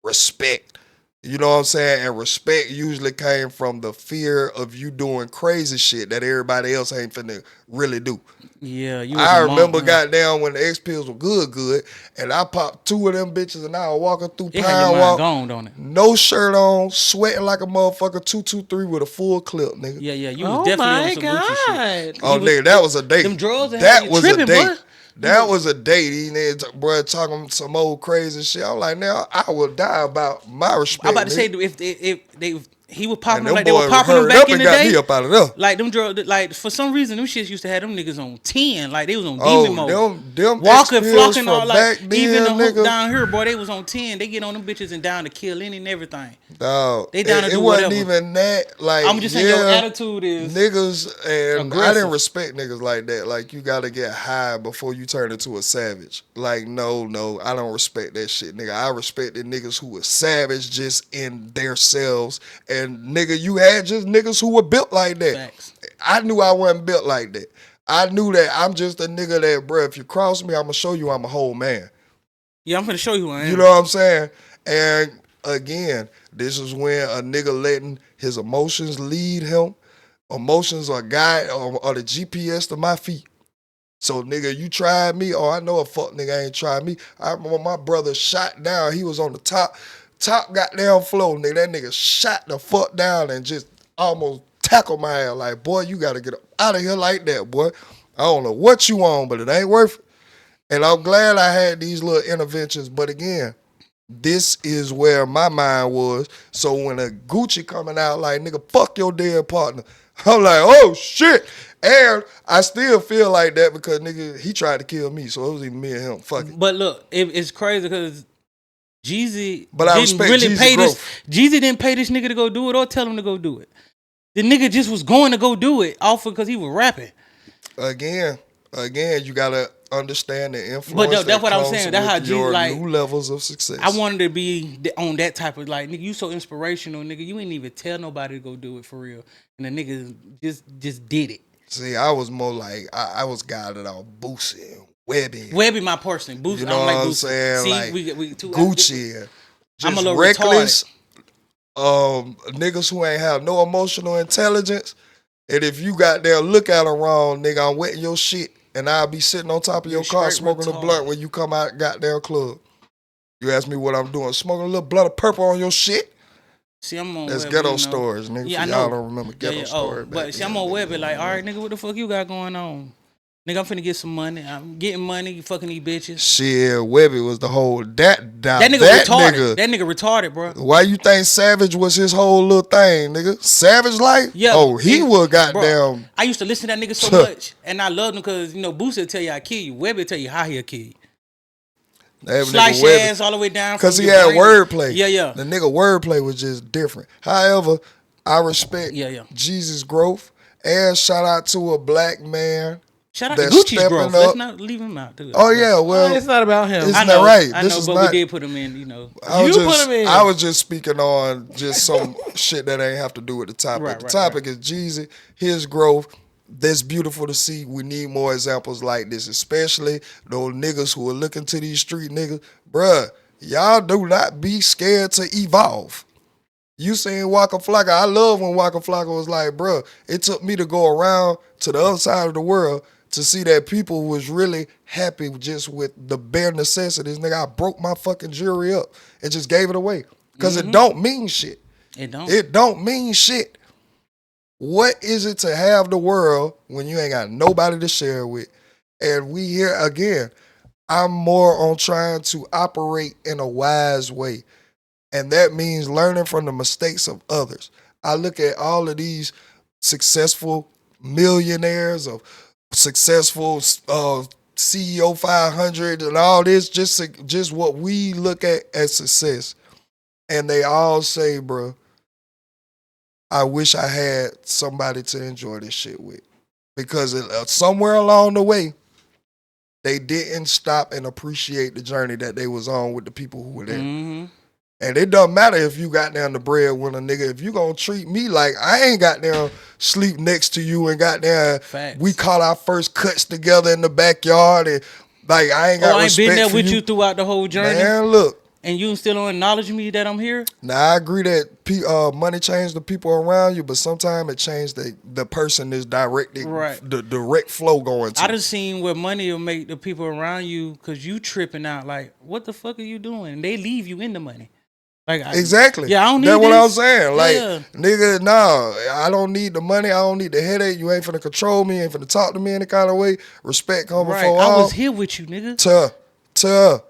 respect. You know what I'm saying? And respect usually came from the fear of you doing crazy shit that everybody else ain't finna really do. Yeah, you was I a remember monk, goddamn when the X pills were good, and I popped 2 of them bitches, and I was walking through it had your Pine mind Walk, gone, don't it? no shirt on, sweating like a motherfucker, 223 with a full clip, nigga. Yeah, you was Oh definitely my on some Gucci shit. God. Oh, nigga, that was a date. Them drugs that had you was tripping, a date. boy. That was a date. He bro talking some old crazy shit. I'm like, now I will die about my respect. I'm about to say nigga. if he was And popping them them like they were boys popping them hurried back up in and the got day. me up out of there. Like them drugs, like for some reason them shits used to have them niggas on 10, like they was on Oh, demon mode. them Walking, X-Pills flocking, from all back like then, even the hook nigga. down here, boy, they was on 10. They get on them bitches and down to kill any and everything. Dog, They down to it do wasn't whatever. even that. Like, I'm just saying your attitude is niggas, and I aggressive. didn't respect niggas like that. Like, you gotta get high before you turn into a savage. Like, no, I don't respect that shit, nigga. I respected niggas who were savage just in their selves, and nigga, you had just niggas who were built like that. Facts. I knew I wasn't built like that. I knew that I'm just a nigga that, bro, if you cross me, I'm gonna show you I'm a whole man. Yeah, I'm finna show you who I am. You know what I'm saying? And again, this is when a nigga letting his emotions lead him. Emotions are guide or the GPS to my feet. So nigga, you tried me, or I know a fuck nigga ain't tried me. I remember my brother shot down. He was on the top goddamn floor, nigga. That nigga shot the fuck down and just almost tackled my ass. Like, boy, you gotta get up out of here like that, boy. I don't know what you on, but it ain't worth it. And I'm glad I had these little interventions. But again, this is where my mind was. So when a Gucci coming out like, nigga, fuck your dead partner, I'm like, oh shit. And I still feel like that because nigga, he tried to kill me. So it was even me and him. Fuck it. But look, it's crazy because Jeezy But I didn't respect really Jeezy's pay growth. this. Jeezy didn't pay this nigga to go do it or tell him to go do it. The nigga just was going to go do it off because he was rapping. Again, you gotta understand the influence. But that's what I'm comes saying. That's how with your Jeezy, like, new levels of success. I wanted to be on that type of, like, nigga, you so inspirational, nigga. You ain't even tell nobody to go do it for real. And the nigga just did it. See, I was more like I was guided off Boosie and Webby. Webby my person. Boosie, You I know don't what like I'm Boosie. saying? See, Like we two Gucci and just I'm a little reckless. Niggas who ain't have no emotional intelligence. And if you got there look at them wrong, nigga, I'm wetting your shit. And I'll be sitting on top of your car straight smoking a retarded. blunt when you come out goddamn club. You ask me what I'm doing, smoking a little blunt of purple on your shit. See, I'm on That's Webby, ghetto you know. stories, nigga. Yeah, I For know. y'all don't remember ghetto stories. But see, I'm on Webby, like, all right, nigga, what the fuck you got going on? Nigga, I'm finna get some money. I'm getting money, you fucking these bitches. Shit, Webby was the whole that That nigga retarded. That nigga retarded, bro. Why you think Savage was his whole little thing, nigga? Savage life? Yeah. Oh, he was Bro, goddamn. I used to listen to that nigga so much, and I loved him because, you know, Boosie will tell you I kill you. Webby will tell you how he'll kill you. That Slice nigga your Webby. ass all the way down. Because from he your had brain. wordplay. Yeah. The nigga wordplay was just different. However, I respect Yeah. Jesus' growth. And shout out to a black man. Shout out to that's Gucci's stepping growth. up. Let's not leave him out, dude. Oh, yeah, well. It's not about him. It's I not know, right. I This know, is but not, we did put him in, you know. You put him in. I was just speaking on just some shit that ain't have to do with the topic. Right, the right, topic is Jeezy, his growth. That's beautiful to see. We need more examples like this, especially those niggas who are looking to these street niggas. Bruh, y'all do not be scared to evolve. You seen Waka Flocka. I love when Waka Flocka was like, bruh, it took me to go around to the other side of the world to see that people was really happy just with the bare necessities. Nigga, I broke my fucking jewelry up and just gave it away. Because it don't mean shit. It don't. It don't mean shit. What is it to have the world when you ain't got nobody to share it with? And we here again, I'm more on trying to operate in a wise way. And that means learning from the mistakes of others. I look at all of these successful millionaires of successful CEO 500 and all this, just what we look at as success. And they all say, bro, I wish I had somebody to enjoy this shit with. Because somewhere along the way, they didn't stop and appreciate the journey that they was on with the people who were there. Mm-hmm. And it doesn't matter if you got down the breadwinner, nigga. If you gonna treat me like I ain't got down sleep next to you and got down, we caught our first cuts together in the backyard and like I ain't got respect been there for with you throughout the whole journey. Man, look. And you still don't acknowledge me that I'm here? Now I agree that money changed the people around you, but sometimes it changed the person is directed the direct flow going to. I done seen where money will make the people around you because you tripping out like, what the fuck are you doing? And they leave you in the money. Like exactly. Yeah, I don't need That's this. what I'm saying. Like, yeah. Nigga, nah, I don't need the money. I don't need the headache. You ain't finna control me. Ain't finna talk to me any kind of way. Respect come before all. I was here with you, nigga. Tuh.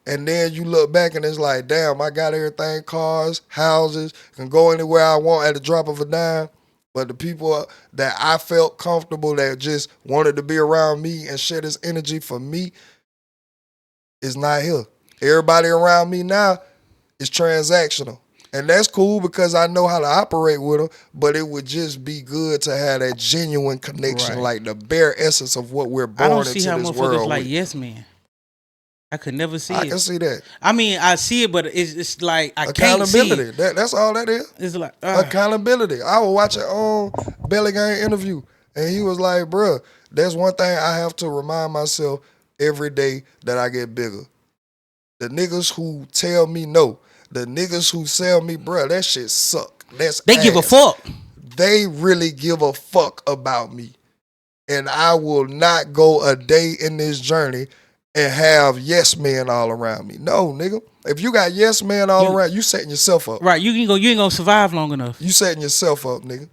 And then you look back and it's like, damn, I got everything, cars, houses, can go anywhere I want at the drop of a dime. But the people that I felt comfortable that just wanted to be around me and share this energy for me is not here. Everybody around me now is transactional. And that's cool because I know how to operate with them, but it would just be good to have that genuine connection, like the bare essence of what we're born into this world. I don't see how motherfuckers like yes men. I could never see it. I can see that. I mean, I see it, but it's like I can't see it. That's all that is. It's like accountability. I was watching Belly Gang interview, and he was like, bruh, there's one thing I have to remind myself every day that I get bigger. The niggas who tell me no, the niggas who sell me, bruh, that shit suck. They give a fuck. They really give a fuck about me. And I will not go a day in this journey and have yes men all around me. No, nigga. If you got yes men all around, you setting yourself up. Right, you ain't gonna survive long enough. You setting yourself up, nigga.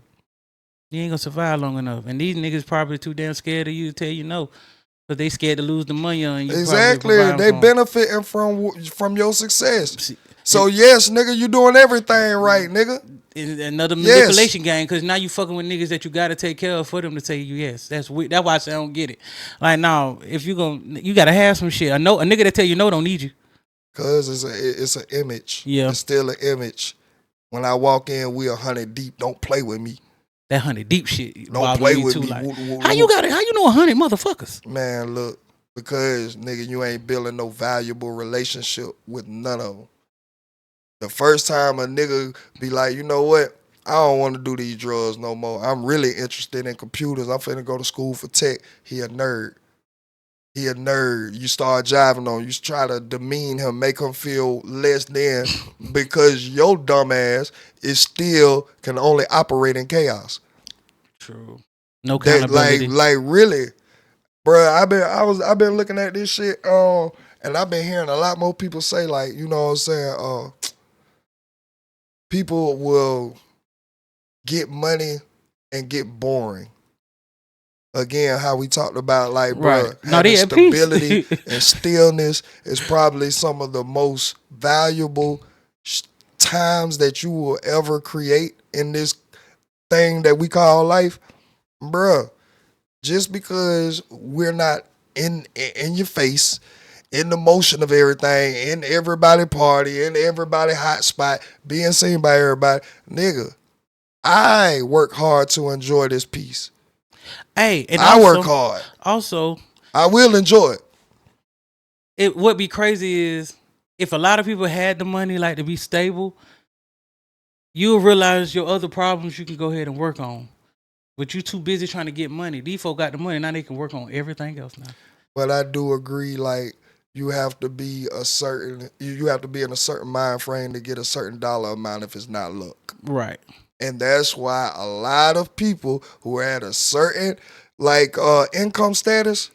You ain't gonna survive long enough. And these niggas probably too damn scared of you to tell you no. But they scared to lose the money on you. Exactly. They benefiting from your success. So yes, nigga, you doing everything right, nigga. It's another manipulation game because now you fucking with niggas that you gotta take care of for them to tell you yes. That's weird. That's why I say I don't get it. Like now, if you gotta have some shit. A nigga that tell you no don't need you. Cause it's an image. Yeah, it's still an image. When I walk in, we 100 deep. Don't play with me. That 100 deep shit. Don't play with me. Like, how you know 100 motherfuckers? Man, look, because nigga, you ain't building no valuable relationship with none of them. The first time a nigga be like, you know what? I don't want to do these drugs no more. I'm really interested in computers. I'm finna go to school for tech. He a nerd. You start jiving on. You try to demean him, make him feel less than because your dumb ass is still can only operate in chaos. True. No accountability. Like really, bro. I've been looking at this shit, and I've been hearing a lot more people say like, you know what I'm saying, people will get money and get boring. Again, how we talked about, like, bro, having stability and stillness is probably some of the most valuable times that you will ever create in this thing that we call life. Bruh, just because we're not in your face, in the motion of everything, in everybody party, in everybody hot spot, being seen by everybody, nigga, I work hard to enjoy this piece. Hey, and I work hard. Also, I will enjoy it. What be crazy is if a lot of people had the money like to be stable, you'll realize your other problems you can go ahead and work on. But you too busy trying to get money. These folk got the money, now they can work on everything else now. But I do agree, like, you have to be in a certain mind frame to get a certain dollar amount if it's not luck. Right. And that's why a lot of people who are at a certain income status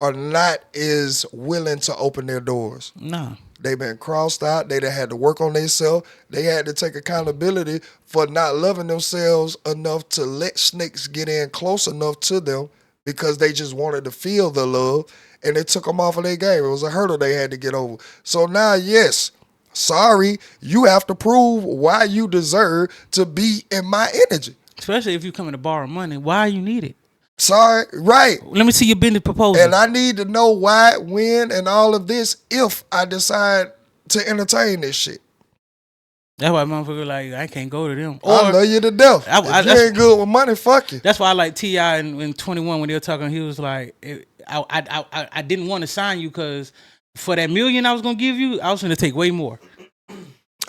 are not as willing to open their doors. No. They've been crossed out. They done had to work on themselves. They had to take accountability for not loving themselves enough to let snakes get in close enough to them because they just wanted to feel the love, and it took them off of their game. It was a hurdle they had to get over. So now, yes, sorry, you have to prove why you deserve to be in my energy. Especially if you coming to borrow money. Why you need it? Sorry, right. Let me see your business proposal. And I need to know why, when, and all of this if I decide to entertain this shit. That's why motherfucker like, I can't go to them. Or, I love you to death. If you ain't good with money, fuck you. That's why I like T.I. in 21 when they were talking, he was like, I didn't want to sign you because for that $1 million I was going to give you, I was going to take way more.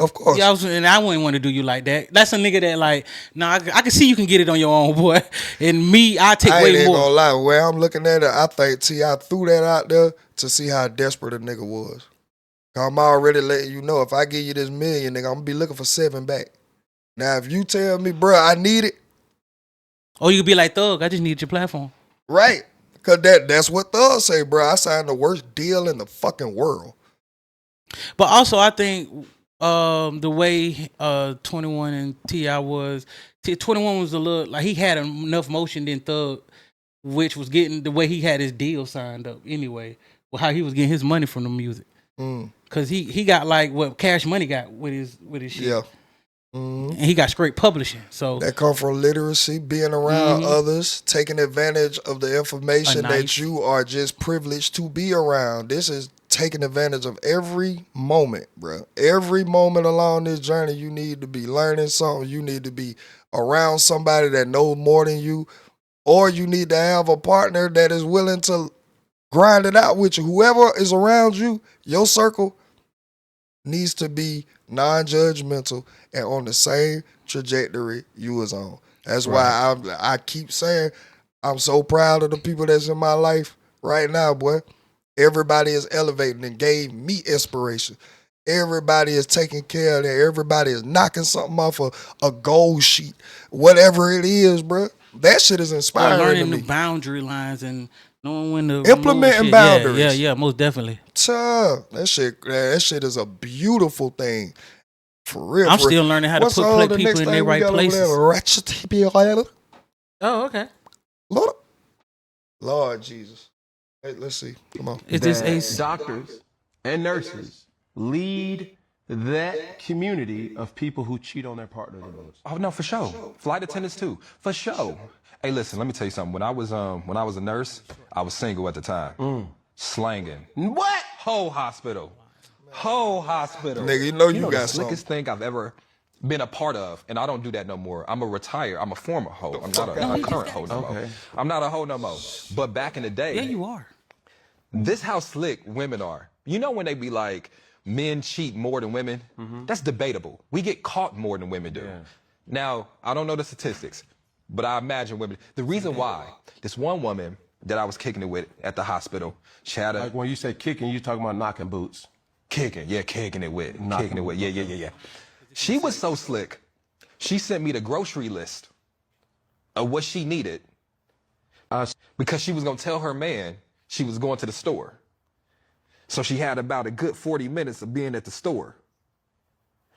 Of course. Yeah, I wouldn't want to do you like that. That's a nigga that like, I can see you can get it on your own, boy. And me, I take I way ain't more. gonna lie. Where I'm looking at it, I think T.I. threw that out there to see how desperate a nigga was. I'm already letting you know, if I give you this $1 million, nigga, I'm gonna be looking for 7 back. Now, if you tell me, bro, I need it, Or you could be like, Thug, I just need your platform. right? Cause that's what Thug say, bro. I signed the worst deal in the fucking world. But also, I think the way 21 and T.I. was, 21 was a little, like he had enough motion than Thug, which was getting the way he had his deal signed up anyway, with how he was getting his money from the music. Cause he got like what Cash Money got with his shit. Yeah. And he got straight publishing. So That come from literacy, being around others, taking advantage of the information that you are just privileged to be around. This is taking advantage of every moment, bro. Every moment along this journey, you need to be learning something. You need to be around somebody that knows more than you, or you need to have a partner that is willing to grind it out with you. Whoever is around you, your circle needs to be non-judgmental and on the same trajectory you was on. That's why I keep saying I'm so proud of the people that's in my life right now, boy. Everybody is elevating and gave me inspiration. Everybody is taking care of that. Everybody is knocking something off a goal sheet, whatever it is, bro. That shit is or inspiring learning to me. the boundary lines and knowing when to Implementing shit. boundaries. Yeah, most definitely. That shit is a beautiful thing. For real. I'm still learning how to put people in their right places. Oh, okay. Lord Jesus. Hey, let's see. Come on. Is this Ace? Doctors and nurses lead that community of people who cheat on their partner the most. Oh no, for sure. Flight attendants too, for sure. Hey, listen, let me tell you something. When I was a nurse, I was single at the time, slanging. What? Whole hospital. Nigga, you know you the got slickest thing I've ever been a part of, and I don't do that no more. I'm a former hoe. I'm not a current hoe no more. I'm not a hoe no more. But back in the day, Yeah, you are. this how slick women are. You know when they be like, men cheat more than women? That's debatable. We get caught more than women do. Yeah. Now, I don't know the statistics, but I imagine women. The reason why, this one woman that I was kicking it with at the hospital, she had Like when you say kicking, you talking about knocking boots. kicking it with. Yeah. She was so slick. She sent me the grocery list of what she needed because she was going to tell her man she was going to the store. So she had about a good 40 minutes of being at the store.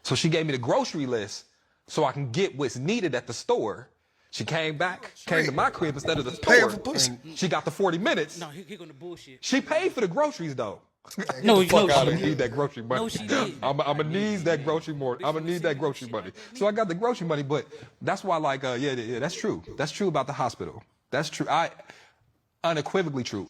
So she gave me the grocery list so I can get what's needed at the store. She came to my crib instead of the store. For pussy. She got the 40 minutes. No, he gonna bullshit. She paid for the groceries though. No, I'm no, gonna need that grocery money. No, she did. I'm gonna need that grocery more. I'm gonna need that grocery money. So I got the grocery money, but that's why, like, yeah, that's true. That's true about the hospital. That's true. Unequivocally true.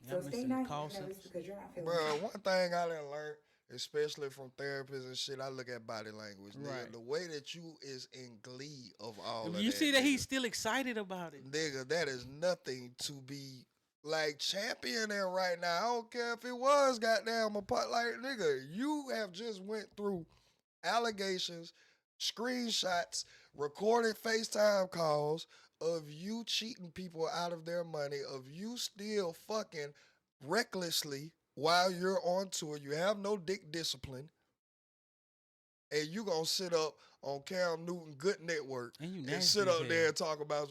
So stay nice because you're not feeling Bro, one thing I done learned, especially from therapists and shit, I look at body language. Nigga. Right. The way that you is in glee of all of that. You see that nigga. he's still excited about it. Nigga, that is nothing to be like championing right now. I don't care if it was goddamn a part. Like, nigga, you have just went through allegations, screenshots, recorded FaceTime calls of you cheating people out of their money, of you still fucking recklessly while you're on tour. You have no dick discipline. And you gonna sit up on Cam Newton Good Network and sit up there and talk about,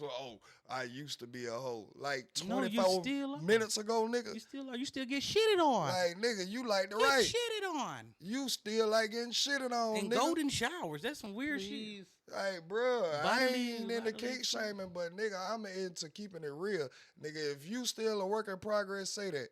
I used to be a hoe. Like 24 minutes ago, nigga. You still get shitted on. Like, nigga, you like the Get right. shitted on. You still like getting shitted on, And nigga. golden showers. That's some weird shit. Hey, bro, I Bodily ain't into kink shaming, but nigga, I'm into keeping it real. Nigga, if you still a work in progress, say that.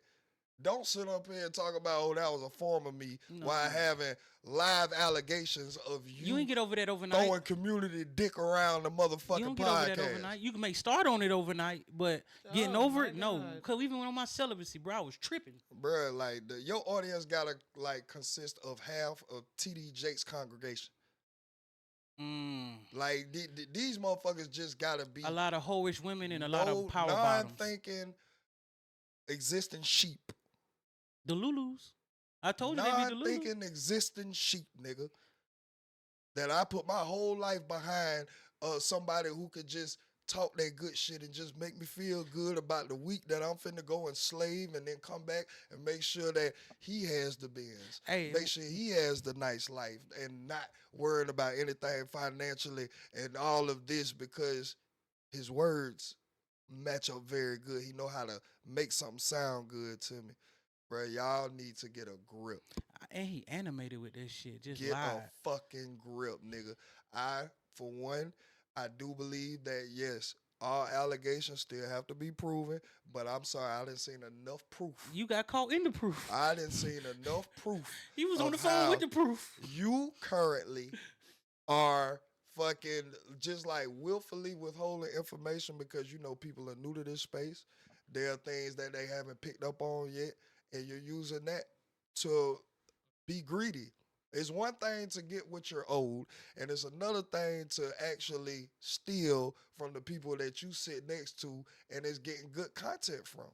Don't sit up here and talk about, that was a form of me while having live allegations of you. You ain't get over that overnight. Throwing community dick around the motherfucking You don't get podcast. over that overnight. You can make start on it overnight, but getting over it, no. Because even when on my celibacy, bro, I was tripping. Bro, like, your audience gotta, like, consist of half of TD Jake's congregation. Like, these motherfuckers just gotta be a lot of hoish women and a lot of power bottoms. Non-thinking, existing sheep. The Lulus. I told you they be the Lulus. Non-thinking, existing sheep, nigga. that I put my whole life behind somebody who could just talk that good shit and just make me feel good about the week that I'm finna go and slave and then come back and make sure that he has the Benz. Hey, make sure he has the nice life and not worried about anything financially and all of this because his words match up very good. He know how to make something sound good to me. Bro, y'all need to get a grip. And he animated with this shit. Just Get live. a fucking grip, nigga. For one, I do believe that, yes, all allegations still have to be proven, but I'm sorry, I didn't seen enough proof. You got caught in the proof. I didn't seen enough proof. He was on the phone with the proof. You currently are fucking just like willfully withholding information because you know people are new to this space. There are things that they haven't picked up on yet, and you're using that to be greedy. It's one thing to get what you're owed, and it's another thing to actually steal from the people that you sit next to and is getting good content from.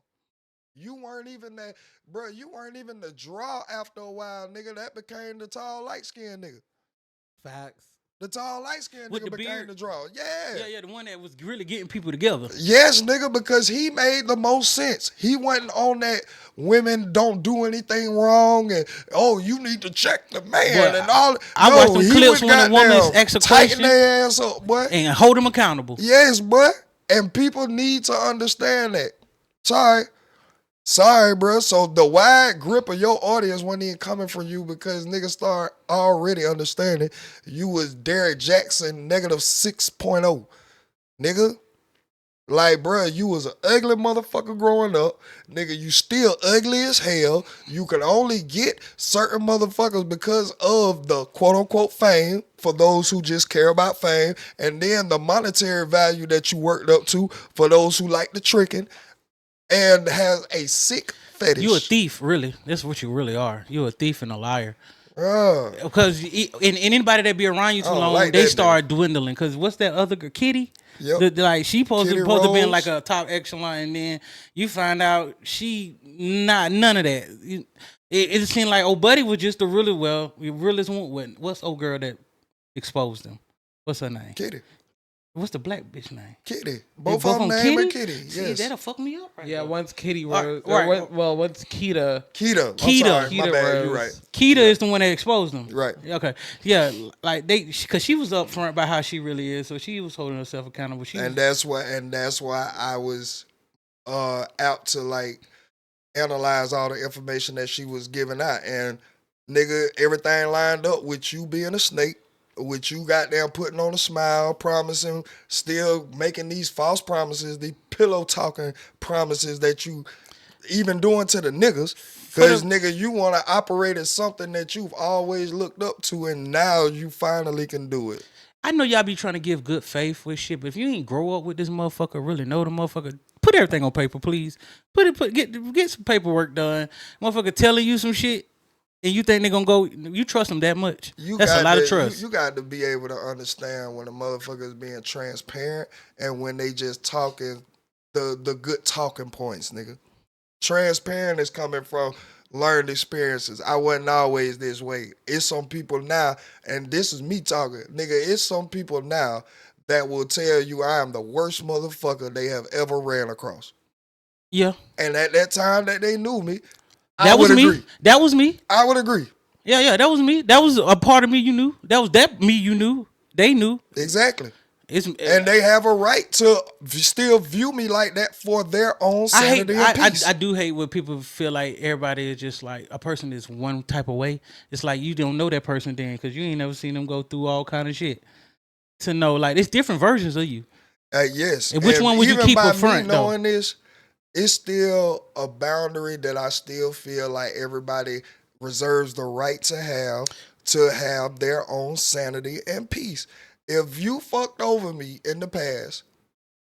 You weren't even that, bro. You weren't even the draw after a while, nigga. That became the tall, light-skinned nigga. Facts. The tall, light-skinned With nigga the became beard? the draw. Yeah. Yeah, the one that was really getting people together. Yes, nigga, because he made the most sense. He wasn't on that women don't do anything wrong and, oh, you need to check the man Boy, and all. I watched them clips when a woman's ask a tighten question their ass up, boy. and hold them accountable. Yes, boy. And people need to understand that. Sorry, bro. So the wide grip of your audience wasn't even coming from you because niggas start already understanding you was Derrick Jackson negative 6.0. Nigga. Like, bro, you was an ugly motherfucker growing up. Nigga, you still ugly as hell. You can only get certain motherfuckers because of the quote-unquote fame for those who just care about fame. And then the monetary value that you worked up to for those who like the tricking and has a sick fetish. You a thief, really. That's what you really are. You a thief and a liar. Uh, Because and anybody that be around you too long, like they that start dwindling. Because what's that other girl, Kitty? Yep. Like she supposed Kitty to be Rose. like a top echelon, and then you find out she not none of that. It seemed like old buddy was just a really realest one. What's old girl that exposed him? What's her name? Kitty. What's the black bitch name? Kitty. Both of them named Kitty. See, Yes. that'll fuck me up right Yeah, there. one's Kitty Right, Rose. right. One's Keita. Keita. I'm Keita. sorry, Keita my bad. Rose. You're right. Keita is the one that exposed them. Right. Okay. Yeah, like because she was upfront about how she really is, so she was holding herself accountable. And that's why I was out to like analyze all the information that she was giving out. And nigga, everything lined up with you being a snake, with you goddamn putting on a smile, promising, still making these false promises, these pillow talking promises that you even doing to the niggas. Because nigga, you want to operate as something that you've always looked up to, and now you finally can do it. I know y'all be trying to give good faith with shit, but if you ain't grow up with this motherfucker, really know the motherfucker, put everything on paper, please. Get some paperwork done. Motherfucker telling you some shit, and you think they gonna go? You trust them that much? That's a lot of trust. You got to be able to understand when a motherfucker is being transparent and when they just talking the good talking points, nigga. Transparent is coming from learned experiences. I wasn't always this way. It's some people now, and this is me talking, nigga, it's some people now that will tell you I am the worst motherfucker they have ever ran across. Yeah. And at that time that they knew me, That was me. That was me. I would agree. Yeah, that was me. That was a part of me you knew. That was that me you knew. They knew. Exactly. And they have a right to still view me like that for their own sanity and peace. I do hate when people feel like everybody is just like a person is one type of way. It's like you don't know that person then because you ain't never seen them go through all kind of shit to know like it's different versions of you. Yes. And which one would you keep up front though? Knowing this, it's still a boundary that I still feel like everybody reserves the right to have their own sanity and peace. If you fucked over me in the past,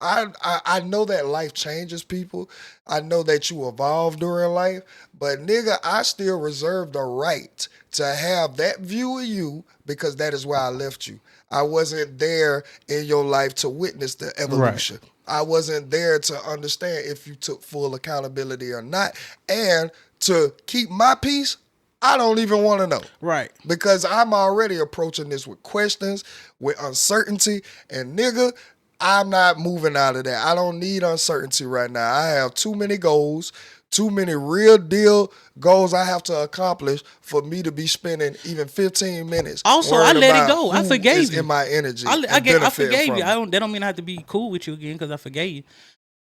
I know that life changes people. I know that you evolve during life, but nigga, I still reserve the right to have that view of you because that is where I left you. I wasn't there in your life to witness the evolution. Right. I wasn't there to understand if you took full accountability or not. And to keep my peace, I don't even want to know. Right. Because I'm already approaching this with questions, with uncertainty, and nigga, I'm not moving out of that. I don't need uncertainty right now. I have too many goals, too many real deal goals I have to accomplish for me to be spending even 15 minutes. Also, I let it go. I forgave you. In my energy. I forgave you. That don't mean I have to be cool with you again because I forgave you.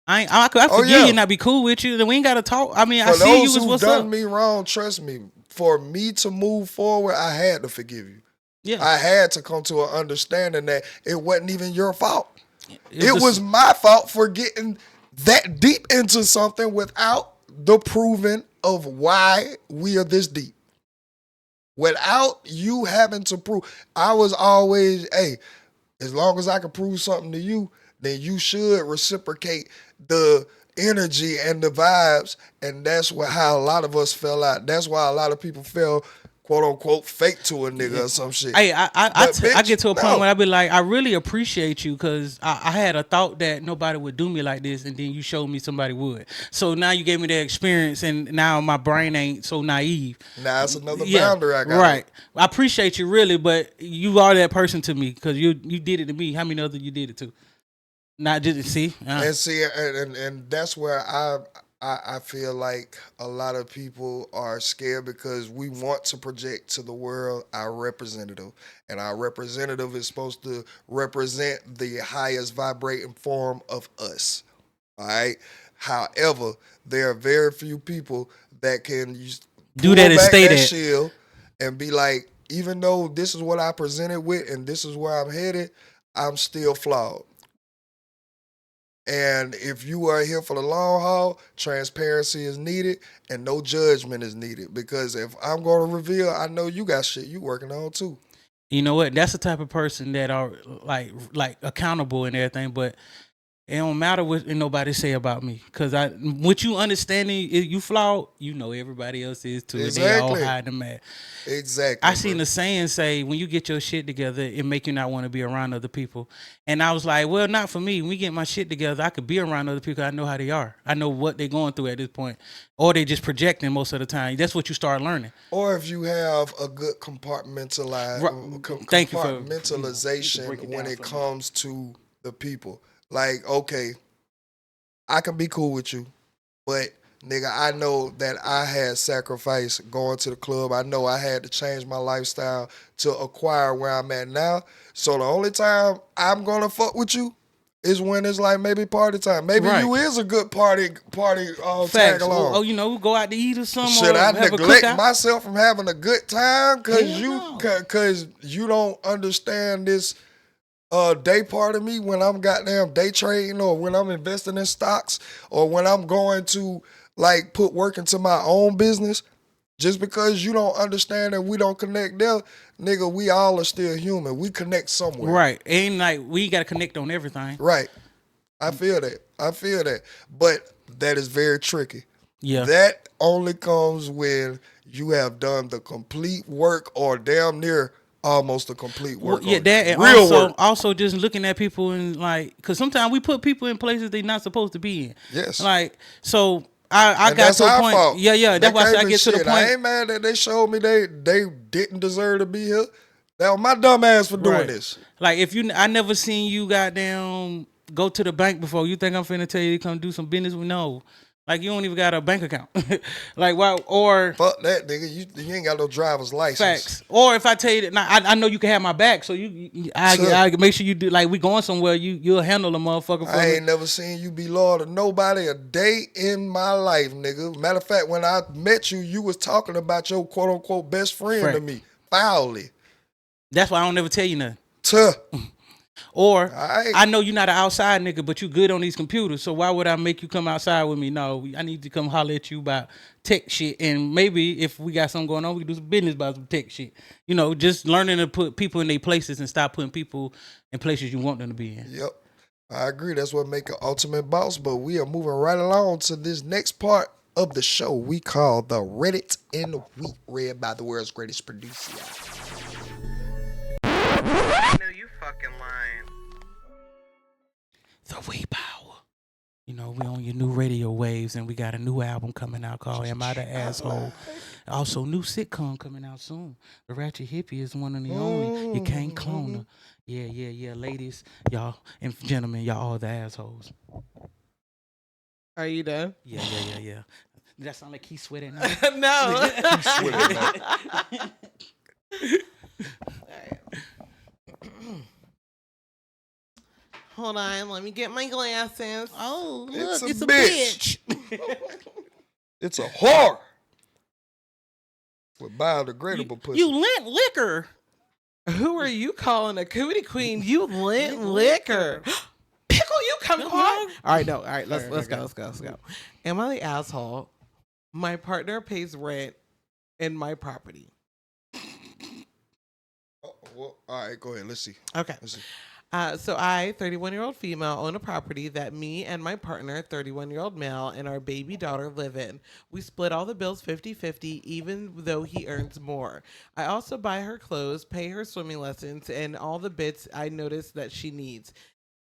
I forgive you and not be cool with you. Then we ain't gotta talk. I mean, I see you as what's up. For those who done me wrong, trust me. For me to move forward, I had to forgive you. Yeah, I had to come to an understanding that it wasn't even your fault. It was my fault for getting that deep into something without the proving of why we are this deep. Without you having to prove. I was always, hey, as long as I can prove something to you, then you should reciprocate the energy and the vibes. And that's how a lot of us fell out. That's why a lot of people fell, quote unquote, fake to a nigga or some shit. Hey, I get to a point where I be like, I really appreciate you because I had a thought that nobody would do me like this, and then you showed me somebody would. So now you gave me that experience, and now my brain ain't so naive. Now it's another boundary I got. Right. I appreciate you really, but you are that person to me because you did it to me. How many others you did it to? Not just see. And see, and that's where I feel like a lot of people are scared because we want to project to the world our representative. And our representative is supposed to represent the highest vibrating form of us. All right? However, there are very few people that can do that and stay there. Shield and be like, even though this is what I presented with and this is where I'm headed, I'm still flawed. And if you are here for the long haul, transparency is needed and no judgment is needed. Because if I'm going to reveal, I know you got shit you working on too. You know what? That's the type of person that are like accountable and everything, but it don't matter what nobody say about me. Because what you understanding, you flawed, you know everybody else is too. Exactly. They all hide the mad. Exactly. I seen the saying say, when you get your shit together, it make you not want to be around other people. And I was like, well, not for me. When we get my shit together, I could be around other people. I know how they are. I know what they're going through at this point. Or they just projecting most of the time. That's what you start learning. Or if you have a good compartmentalization when it comes to the people. Like, okay, I can be cool with you, but nigga, I know that I had sacrifice going to the club. I know I had to change my lifestyle to acquire where I'm at now. So the only time I'm gonna fuck with you is when it's like maybe party time. Maybe you is a good party tag along. Oh, you know, we go out to eat or something. Should I neglect myself from having a good time because you don't understand this day part of me when I'm goddamn day trading or when I'm investing in stocks or when I'm going to like put work into my own business? Just because you don't understand that we don't connect there, nigga, we all are still human. We connect somewhere. Right. Ain't like we got to connect on everything. Right. I feel that. But that is very tricky. Yeah. That only comes when you have done the complete work or damn near almost a complete work. Well, yeah, that and also just looking at people and like, because sometimes we put people in places they're not supposed to be in. Yes. Like, so I got to a point. Fault. Yeah. That's why I get to the point. I ain't mad that they showed me they didn't deserve to be here. That was my dumb ass for doing this. Like I never seen you goddamn go to the bank before. You think I'm finna tell you to come do some business? No. Like, you don't even got a bank account. Like, why? Or fuck that, nigga. You ain't got no driver's license. Facts. Or if I tell you that, now, I know you can have my back, so I make sure you do. Like, we going somewhere, you'll handle a motherfucker. For I ain't never seen you be loyal to nobody a day in my life, nigga. Matter of fact, when I met you, you was talking about your quote unquote best friend to me foully. That's why I don't never tell you nothing. Or I know you're not an outside nigga, but you good on these computers. So why would I make you come outside with me? No, I need to come holler at you about tech shit. And maybe if we got something going on, we can do some business about some tech shit. You know, just learning to put people in their places and stop putting people in places you want them to be in. Yep. I agree. That's what make an ultimate boss. But we are moving right along to this next part of the show we call the Reddit in the Week, read by the world's greatest producer. I know you fucking lying. The We Power. You know, we on your new radio waves, and we got a new album coming out called "Am I the Asshole?" Also, new sitcom coming out soon. The Ratchet Hippie is one of the only. You can't clone her. Yeah. Ladies, y'all, and gentlemen, y'all all the assholes. Are you done? Yeah. Does that sound like he sweating now? No. Hold on, let me get my glasses. Oh, It's look, a it's a bitch. bitch. It's a whore with biodegradable pussy. You lent liquor. Who are you calling a cootie queen? You lint liquor. Pickle, you come on. All right, no. All right, let's go. Am I the asshole? My partner pays rent in my property. Well, all right, go ahead. Let's see. Okay. Let's see. So I, 31-year-old female, own a property that me and my partner, 31-year-old male, and our baby daughter live in. We split all the bills 50-50, even though he earns more. I also buy her clothes, pay her swimming lessons, and all the bits I notice that she needs.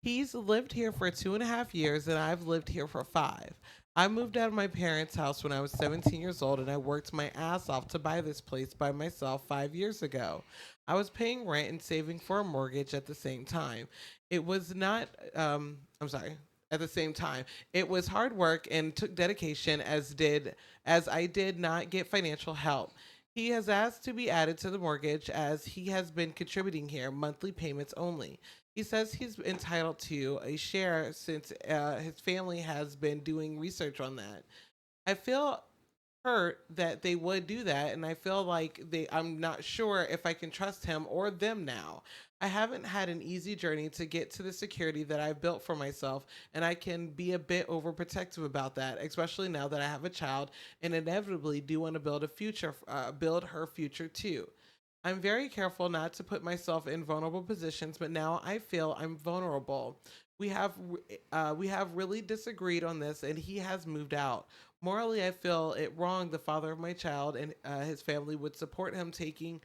He's lived here for 2.5 years, and I've lived here for 5. I moved out of my parents' house when I was 17 years old, and I worked my ass off to buy this place by myself 5 years ago. I was paying rent and saving for a mortgage at the same time. It was not, at the same time. It was hard work and took dedication as I did not get financial help. He has asked to be added to the mortgage as he has been contributing here, monthly payments only. He says he's entitled to a share since his family has been doing research on that. I feel hurt that they would do that, and I feel like I'm not sure if I can trust him or them now. I haven't had an easy journey to get to the security that I've built for myself, and I can be a bit overprotective about that, especially now that I have a child and inevitably do want to build build her future too. I'm very careful not to put myself in vulnerable positions, but now I feel I'm vulnerable. We have really disagreed on this, and he has moved out. Morally, I feel it wrong. The father of my child and his family would support him taking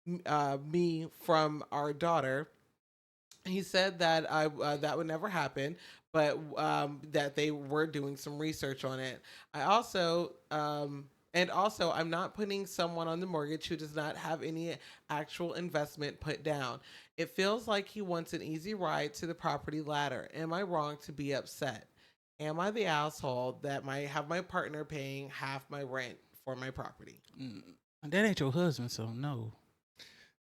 me from our daughter. He said that that would never happen, but that they were doing some research on it. I'm not putting someone on the mortgage who does not have any actual investment put down. It feels like he wants an easy ride to the property ladder. Am I wrong to be upset? Am I the asshole that might have my partner paying half my rent for my property? That ain't your husband, so no.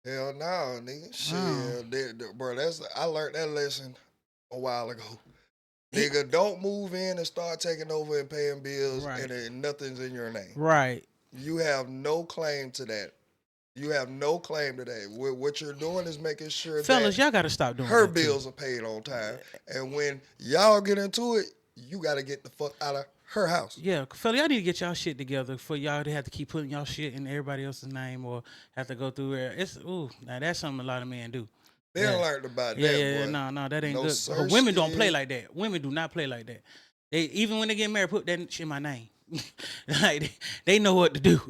Hell no, nigga. Shit, bro. I learned that lesson a while ago. Nigga, don't move in and start taking over and paying bills, right, and nothing's in your name. Right. You have no claim to that. You have no claim to that. What you're doing is making sure Fellas, that y'all got to stop doing her that bills too. are paid on time. And when y'all get into it, you got to get the fuck out of her house. Yeah, fella, y'all need to get y'all shit together for y'all to have to keep putting y'all shit in everybody else's name or have to go through it. Now that's something a lot of men do. They done learned about that, boy. No, that ain't No, good. sir, But women don't play like that. Women do not play like that. They even when they get married, put that shit in my name. Like they know what to do.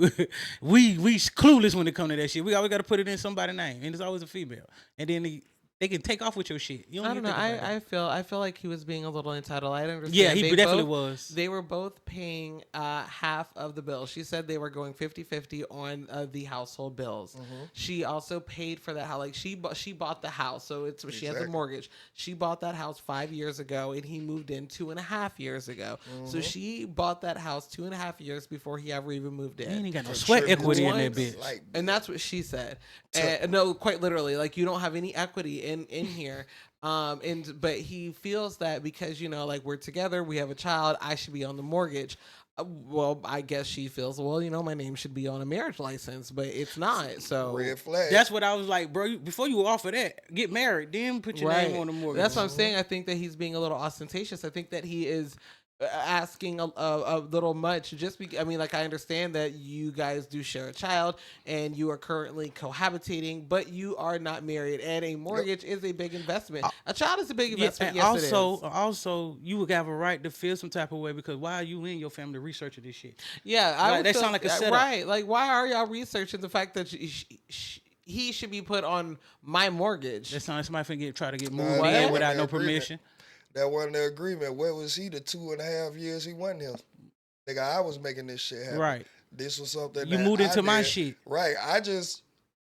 we clueless when it come to that shit. We always got to put it in somebody's name, and it's always a female. And then they can take off with your shit. You don't I don't know. I feel like he was being a little entitled. I understand. Yeah, he definitely was. They were both paying half of the bill. She said they were going 50-50 on the household bills. Mm-hmm. She also paid for that house. Like she bought the house, so she has a mortgage. She bought that house 5 years ago, and he moved in 2.5 years ago. Mm-hmm. So she bought that house 2.5 years before he ever even moved in. He ain't got no sweat equity in that bitch. And that's what she said. No, quite literally, like you don't have any equity in here. But he feels that because, like we're together, we have a child, I should be on the mortgage. Well, I guess she feels, my name should be on a marriage license, but it's not. So red flag. That's what I was like, bro. Before you offer that, get married, then put your name on the mortgage. That's what I'm saying. I think that he's being a little ostentatious. I think that he is asking a little much. Just because, I understand that you guys do share a child and you are currently cohabitating, but you are not married, and a mortgage is a big investment. A child is a big investment. Yeah, and yes, also, you would have a right to feel some type of way because why are you in your family researching this shit? Yeah, that sound like a setup, right? Like, why are y'all researching the fact that he should be put on my mortgage? That sounds like somebody finna try to get moved in without no permission. That wasn't the agreement. Where was he the 2.5 years he wasn't here? Nigga, I was making this shit happen. Right. This was something You that moved into I my did. shit. Right. I just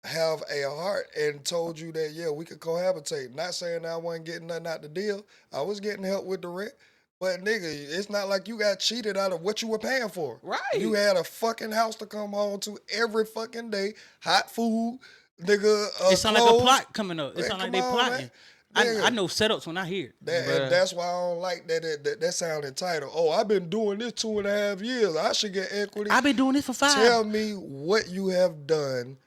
have a heart and told you that, yeah, we could cohabitate. Not saying that I wasn't getting nothing out the deal. I was getting help with the rent. But, nigga, it's not like you got cheated out of what you were paying for. Right. You had a fucking house to come home to every fucking day, hot food, nigga, It sound like a clothes. plot coming up. It Man, sound like come they on, plotting. man. I know setups when I hear it. And that's why I don't like that sound entitled. Oh, I've been doing this 2.5 years. I should get equity. I've been doing this for 5. Tell me what you have done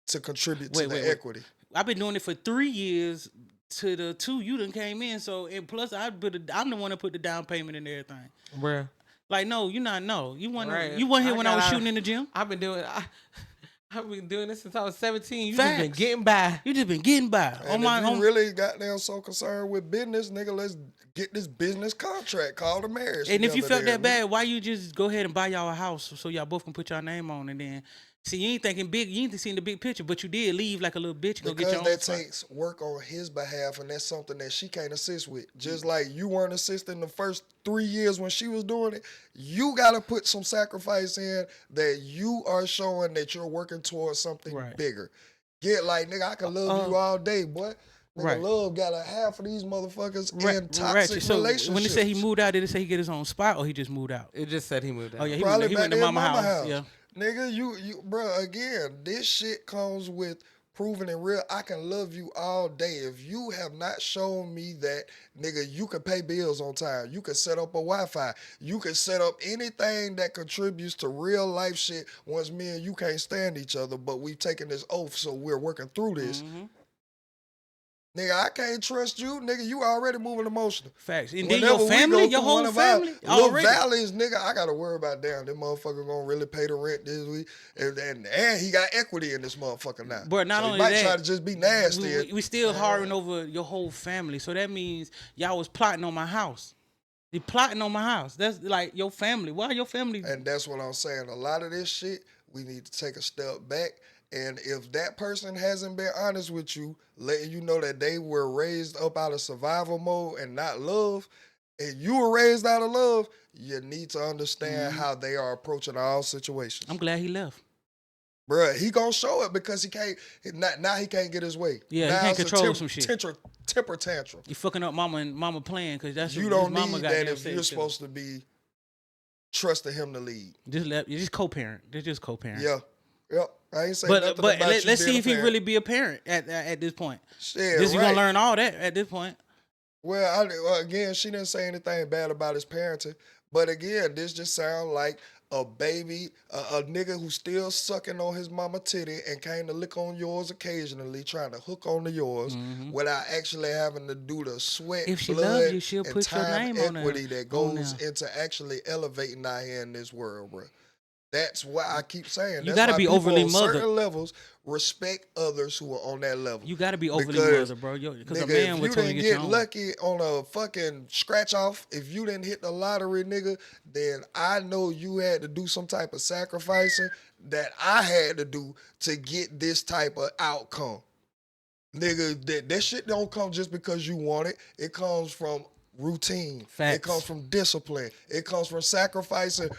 to contribute to the equity. I've been doing it for 3 years. To the 2 you done came in, so and plus I'm the one that put the down payment and everything. Bruh. Like no, you not no. You weren't Right. you weren't here when I was shooting in the gym. I've been doing this since I was 17. You Facts. just been getting by. You just been getting by. And if you really goddamn so concerned with business, nigga, let's get this business contract called a marriage. And if you felt together that there, bad, why you just go ahead and buy y'all a house so y'all both can put y'all name on and then see you ain't thinking big, you ain't seen the big picture, but you did leave like a little bitch and go get your own because that spot. takes work on his behalf, and that's something that she can't assist with. Just like you weren't assisting the first 3 years when she was doing it, you got to put some sacrifice in that you are showing that you're working towards something bigger. Get like, nigga, I can love you all day, boy. Nigga, love got a half of these motherfuckers in toxic relationships. When they say he moved out, did it say he get his own spot or he just moved out? It just said he moved out. Oh yeah, he Probably went to mama house. Yeah. Nigga, you bro, again, this shit comes with proving it real. I can love you all day. If you have not shown me that, nigga, you can pay bills on time. You can set up a Wi-Fi. You can set up anything that contributes to real life shit once me and you can't stand each other, but we've taken this oath, so we're working through this. Nigga, I can't trust you. Nigga, you already moving emotional. Facts. And then your family, your whole family. Little valleys, nigga, I gotta worry about damn, this motherfucker gonna really pay the rent this week. And he got equity in this motherfucker now. But not so only he might that, try to just be nasty. We still harring over your whole family. So that means y'all was plotting on my house. They plotting on my house. That's like your family. Why your family? And that's what I'm saying. A lot of this shit, we need to take a step back. And if that person hasn't been honest with you, letting you know that they were raised up out of survival mode and not love, and you were raised out of love, you need to understand how they are approaching all situations. I'm glad he left. Bruh, he gonna show it because he can't. Now he can't get his way. Yeah, now he can't control some shit. Temper tantrum. You fucking up mama playing because that's you don't need that if you're supposed to be trusting him to lead. Just co-parent. They're just co-parent. Yeah. Yep. I ain't saying nothing but about let's see you if he really be a parent at this point. Shit, you gonna learn all that at this point. Well, again, she didn't say anything bad about his parenting, but again, this just sounds like a baby, a nigga who's still sucking on his mama titty and came to lick on yours occasionally, trying to hook on to yours without actually having to do the sweat, if she blood, loves you, she'll and put time your name equity on that goes into actually elevating out here in this world, bro. That's why I keep saying. You got to be overly on mothered. certain levels, respect others who are on that level. You got to be overly mothered, bro. Because a man would totally get your own. lucky on a fucking scratch off, if you didn't hit the lottery, nigga, then I know you had to do some type of sacrificing that I had to do to get this type of outcome. Nigga, that shit don't come just because you want it. It comes from routine. Facts. It comes from discipline. It comes from sacrificing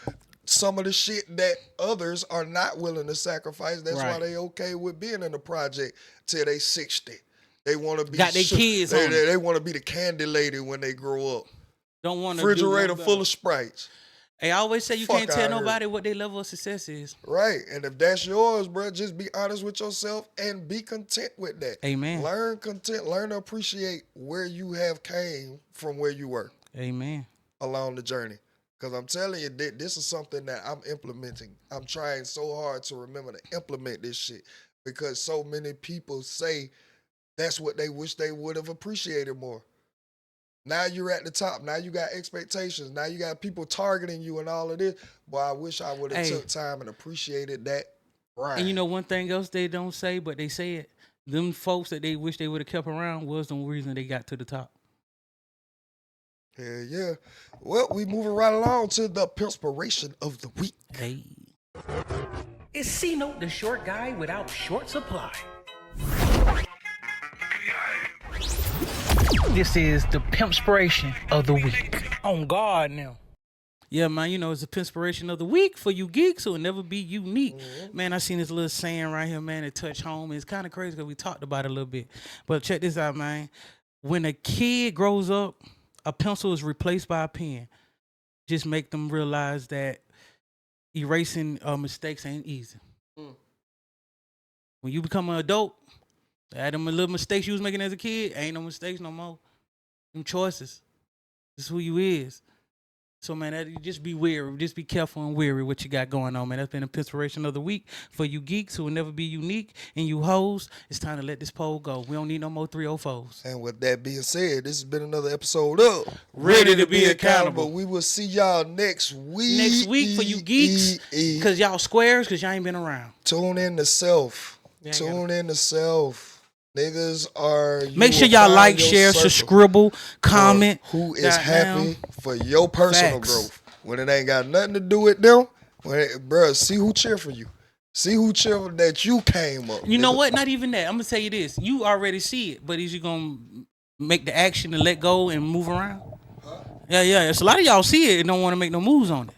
some of the shit that others are not willing to sacrifice. That's why they okay with being in the project till they 60. They want to be got their kids on. They want to be the candy lady when they grow up. Don't want to refrigerator full of Sprites. Hey, I always say you can't tell nobody what their level of success is. Right, and if that's yours, bro, just be honest with yourself and be content with that. Amen. Learn to appreciate where you have came from where you were. Amen. Along the journey. Because I'm telling you, this is something that I'm implementing. I'm trying so hard to remember to implement this shit because so many people say that's what they wish they would have appreciated more. Now you're at the top. Now you got expectations. Now you got people targeting you and all of this. Boy, I wish I would have took time and appreciated that. Right. And you know one thing else they don't say, but they say it. Them folks that they wish they would have kept around was the reason they got to the top. Yeah, yeah. Well, we moving right along to the Pimpspiration of the week. Hey. Is C-Note the short guy without short supply? This is the Pimpspiration of the week. On guard now. Yeah, man, you know, it's the Pimpspiration of the week for you geeks who will never be unique. Man, I seen this little saying right here, man, that touch home. It's kind of crazy because we talked about it a little bit. But check this out, man. When a kid grows up, a pencil is replaced by a pen. Just make them realize that erasing mistakes ain't easy. When you become an adult, them little mistakes you was making as a kid, ain't no mistakes no more. Them choices. This is who you is. So, man, just be wary. Just be careful and wary what you got going on, man. That's been the Pimpspiration of the week for you geeks who will never be unique. And you hoes, it's time to let this poll go. We don't need no more 304s. And with that being said, this has been another episode of Ready to Be Accountable. We will see y'all next week. Next week for you geeks, because y'all squares, because y'all ain't been around. Tune in to self. Tune in to self. Niggas are. Make sure y'all like, share, subscribe, comment. Who is happy for your personal growth when it ain't got nothing to do with them? Bro, see who cheer for you. See who cheer for that you came up. You know what? Not even that. I'm gonna tell you this. You already see it, but is you gonna make the action and let go and move around? Yeah. It's a lot of y'all see it and don't want to make no moves on it.